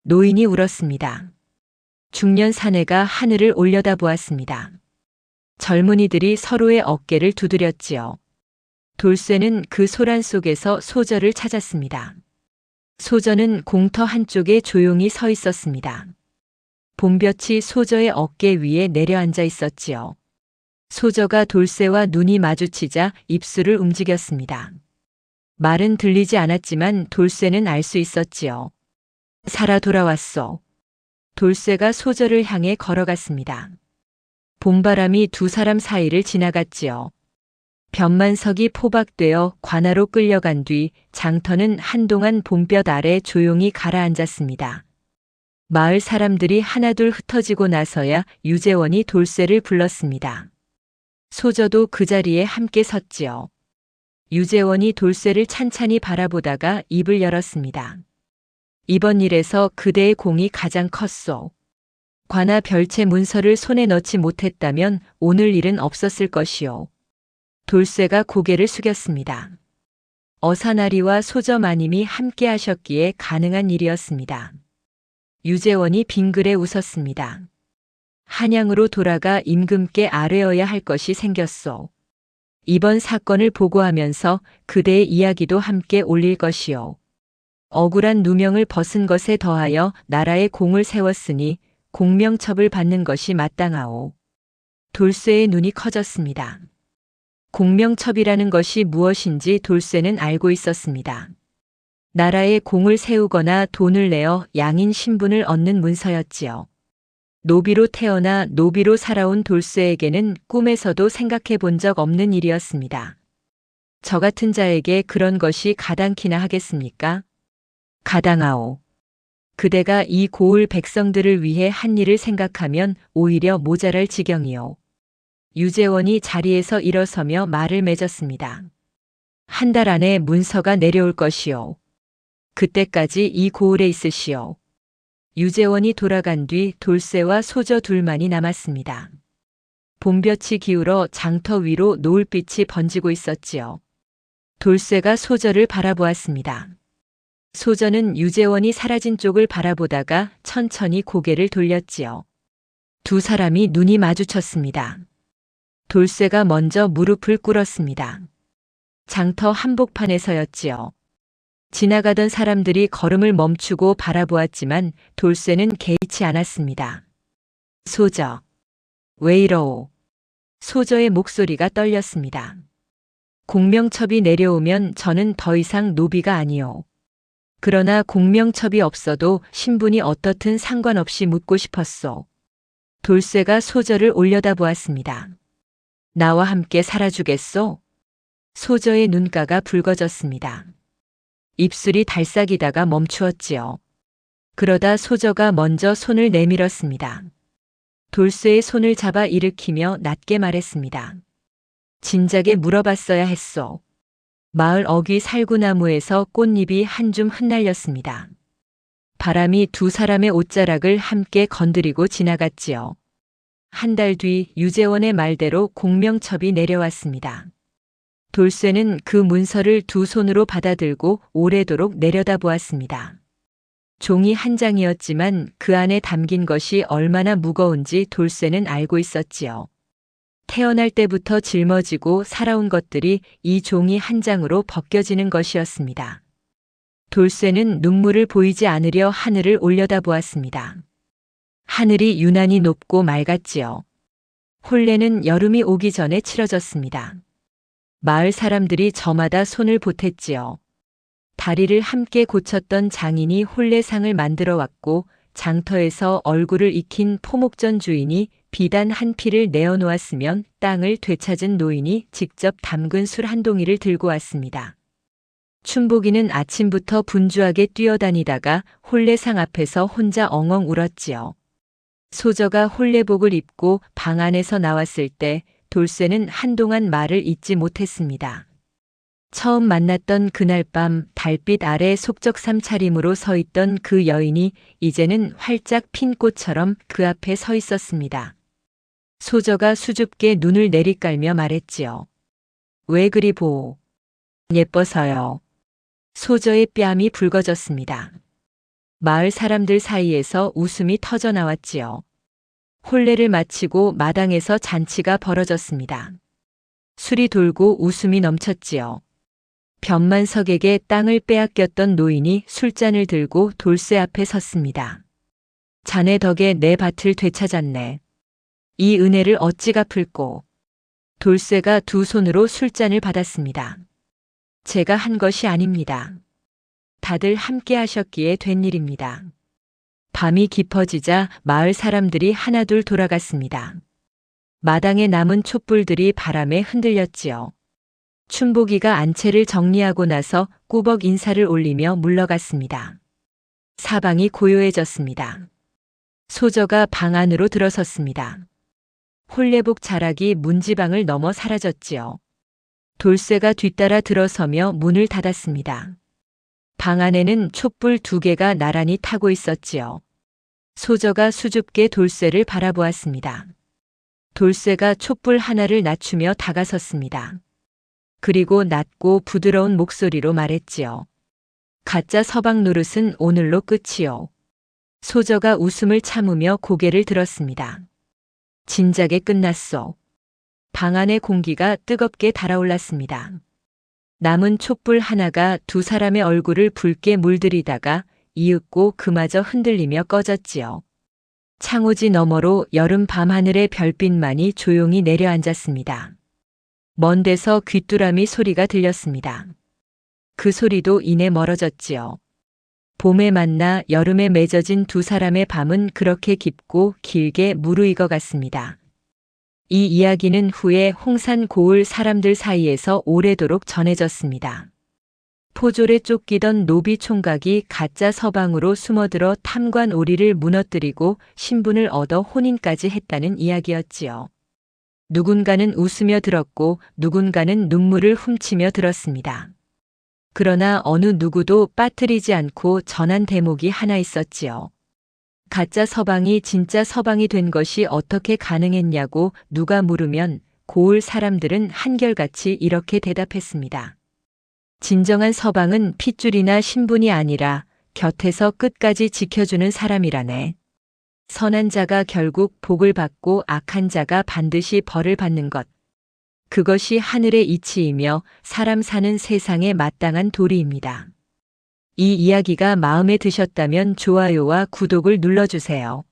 노인이 울었습니다. 중년 사내가 하늘을 올려다보았습니다. 젊은이들이 서로의 어깨를 두드렸지요. 돌쇠는 그 소란 속에서 소저를 찾았습니다. 소저는 공터 한쪽에 조용히 서 있었습니다. 봄볕이 소저의 어깨 위에 내려앉아 있었지요. 소저가 돌쇠와 눈이 마주치자 입술을 움직였습니다. 말은 들리지 않았지만 돌쇠는 알 수 있었지요. 살아 돌아왔소. 돌쇠가 소저를 향해 걸어갔습니다. 봄바람이 두 사람 사이를 지나갔지요. 변만석이 포박되어 관아로 끌려간 뒤 장터는 한동안 봄볕 아래 조용히 가라앉았습니다. 마을 사람들이 하나둘 흩어지고 나서야 유재원이 돌쇠를 불렀습니다. 소저도 그 자리에 함께 섰지요. 유재원이 돌쇠를 찬찬히 바라보다가 입을 열었습니다. 이번 일에서 그대의 공이 가장 컸소. 관아 별채 문서를 손에 넣지 못했다면 오늘 일은 없었을 것이오. 돌쇠가 고개를 숙였습니다. 어사나리와 소저 마님이 함께 하셨기에 가능한 일이었습니다. 유재원이 빙그레 웃었습니다. 한양으로 돌아가 임금께 아뢰어야 할 것이 생겼소. 이번 사건을 보고하면서 그대의 이야기도 함께 올릴 것이오. 억울한 누명을 벗은 것에 더하여 나라의 공을 세웠으니 공명첩을 받는 것이 마땅하오. 돌쇠의 눈이 커졌습니다. 공명첩이라는 것이 무엇인지 돌쇠는 알고 있었습니다. 나라의 공을 세우거나 돈을 내어 양인 신분을 얻는 문서였지요. 노비로 태어나 노비로 살아온 돌쇠에게는 꿈에서도 생각해 본 적 없는 일이었습니다. 저 같은 자에게 그런 것이 가당키나 하겠습니까? 가당하오. 그대가 이 고을 백성들을 위해 한 일을 생각하면 오히려 모자랄 지경이오. 유재원이 자리에서 일어서며 말을 맺었습니다. 한 달 안에 문서가 내려올 것이오. 그때까지 이 고을에 있으시오. 유재원이 돌아간 뒤 돌쇠와 소저 둘만이 남았습니다. 봄볕이 기울어 장터 위로 노을빛이 번지고 있었지요. 돌쇠가 소저를 바라보았습니다. 소저는 유재원이 사라진 쪽을 바라보다가 천천히 고개를 돌렸지요. 두 사람이 눈이 마주쳤습니다. 돌쇠가 먼저 무릎을 꿇었습니다. 장터 한복판에 서였지요. 지나가던 사람들이 걸음을 멈추고 바라보았지만 돌쇠는 개의치 않았습니다. 소저, 왜 이러오? 소저의 목소리가 떨렸습니다. 공명첩이 내려오면 저는 더 이상 노비가 아니오. 그러나 공명첩이 없어도 신분이 어떻든 상관없이 묻고 싶었소. 돌쇠가 소저를 올려다보았습니다. 나와 함께 살아주겠소? 소저의 눈가가 붉어졌습니다. 입술이 달싹이다가 멈추었지요. 그러다 소저가 먼저 손을 내밀었습니다. 돌쇠의 손을 잡아 일으키며 낮게 말했습니다. 진작에 물어봤어야 했소. 마을 어귀 살구나무에서 꽃잎이 한 줌 흩날렸습니다. 바람이 두 사람의 옷자락을 함께 건드리고 지나갔지요. 한 달 뒤 유재원의 말대로 공명첩이 내려왔습니다. 돌쇠는 그 문서를 두 손으로 받아들고 오래도록 내려다보았습니다. 종이 한 장이었지만 그 안에 담긴 것이 얼마나 무거운지 돌쇠는 알고 있었지요. 태어날 때부터 짊어지고 살아온 것들이 이 종이 한 장으로 벗겨지는 것이었습니다. 돌쇠는 눈물을 보이지 않으려 하늘을 올려다보았습니다. 하늘이 유난히 높고 맑았지요. 혼례는 여름이 오기 전에 치러졌습니다. 마을 사람들이 저마다 손을 보탰지요. 다리를 함께 고쳤던 장인이 혼례상을 만들어 왔고 장터에서 얼굴을 익힌 포목전 주인이 비단 한 피를 내어놓았으면 땅을 되찾은 노인이 직접 담근 술 한 동이를 들고 왔습니다. 춘복이는 아침부터 분주하게 뛰어다니다가 혼례상 앞에서 혼자 엉엉 울었지요. 소저가 혼례복을 입고 방 안에서 나왔을 때 돌쇠는 한동안 말을 잇지 못했습니다. 처음 만났던 그날 밤 달빛 아래 속적삼 차림으로 서 있던 그 여인이 이제는 활짝 핀 꽃처럼 그 앞에 서 있었습니다. 소저가 수줍게 눈을 내리깔며 말했지요. 왜 그리 보오? 예뻐서요. 소저의 뺨이 붉어졌습니다. 마을 사람들 사이에서 웃음이 터져 나왔지요. 혼례를 마치고 마당에서 잔치가 벌어졌습니다. 술이 돌고 웃음이 넘쳤지요. 변만석에게 땅을 빼앗겼던 노인이 술잔을 들고 돌쇠 앞에 섰습니다. 자네 덕에 내 밭을 되찾았네. 이 은혜를 어찌 갚을꼬. 돌쇠가 두 손으로 술잔을 받았습니다. 제가 한 것이 아닙니다. 다들 함께 하셨기에 된 일입니다. 밤이 깊어지자 마을 사람들이 하나둘 돌아갔습니다. 마당에 남은 촛불들이 바람에 흔들렸지요. 춘복이가 안채를 정리하고 나서 꾸벅 인사를 올리며 물러갔습니다. 사방이 고요해졌습니다. 소저가 방 안으로 들어섰습니다. 혼례복 자락이 문지방을 넘어 사라졌지요. 돌쇠가 뒤따라 들어서며 문을 닫았습니다. 방 안에는 촛불 두 개가 나란히 타고 있었지요. 소저가 수줍게 돌쇠를 바라보았습니다. 돌쇠가 촛불 하나를 낮추며 다가섰습니다. 그리고 낮고 부드러운 목소리로 말했지요. 가짜 서방 노릇은 오늘로 끝이요. 소저가 웃음을 참으며 고개를 들었습니다. 진작에 끝났소. 방 안의 공기가 뜨겁게 달아올랐습니다. 남은 촛불 하나가 두 사람의 얼굴을 붉게 물들이다가 이윽고 그마저 흔들리며 꺼졌지요. 창호지 너머로 여름 밤하늘의 별빛만이 조용히 내려앉았습니다. 먼 데서 귀뚜라미 소리가 들렸습니다. 그 소리도 이내 멀어졌지요. 봄에 만나 여름에 맺어진 두 사람의 밤은 그렇게 깊고 길게 무르익어 갔습니다. 이 이야기는 후에 홍산 고을 사람들 사이에서 오래도록 전해졌습니다. 포졸에 쫓기던 노비 총각이 가짜 서방으로 숨어들어 탐관 오리를 무너뜨리고 신분을 얻어 혼인까지 했다는 이야기였지요. 누군가는 웃으며 들었고 누군가는 눈물을 훔치며 들었습니다. 그러나 어느 누구도 빠뜨리지 않고 전한 대목이 하나 있었지요. 가짜 서방이 진짜 서방이 된 것이 어떻게 가능했냐고 누가 물으면 고을 사람들은 한결같이 이렇게 대답했습니다. 진정한 서방은 핏줄이나 신분이 아니라 곁에서 끝까지 지켜주는 사람이라네. 선한 자가 결국 복을 받고 악한 자가 반드시 벌을 받는 것. 그것이 하늘의 이치이며 사람 사는 세상에 마땅한 도리입니다. 이 이야기가 마음에 드셨다면 좋아요와 구독을 눌러주세요.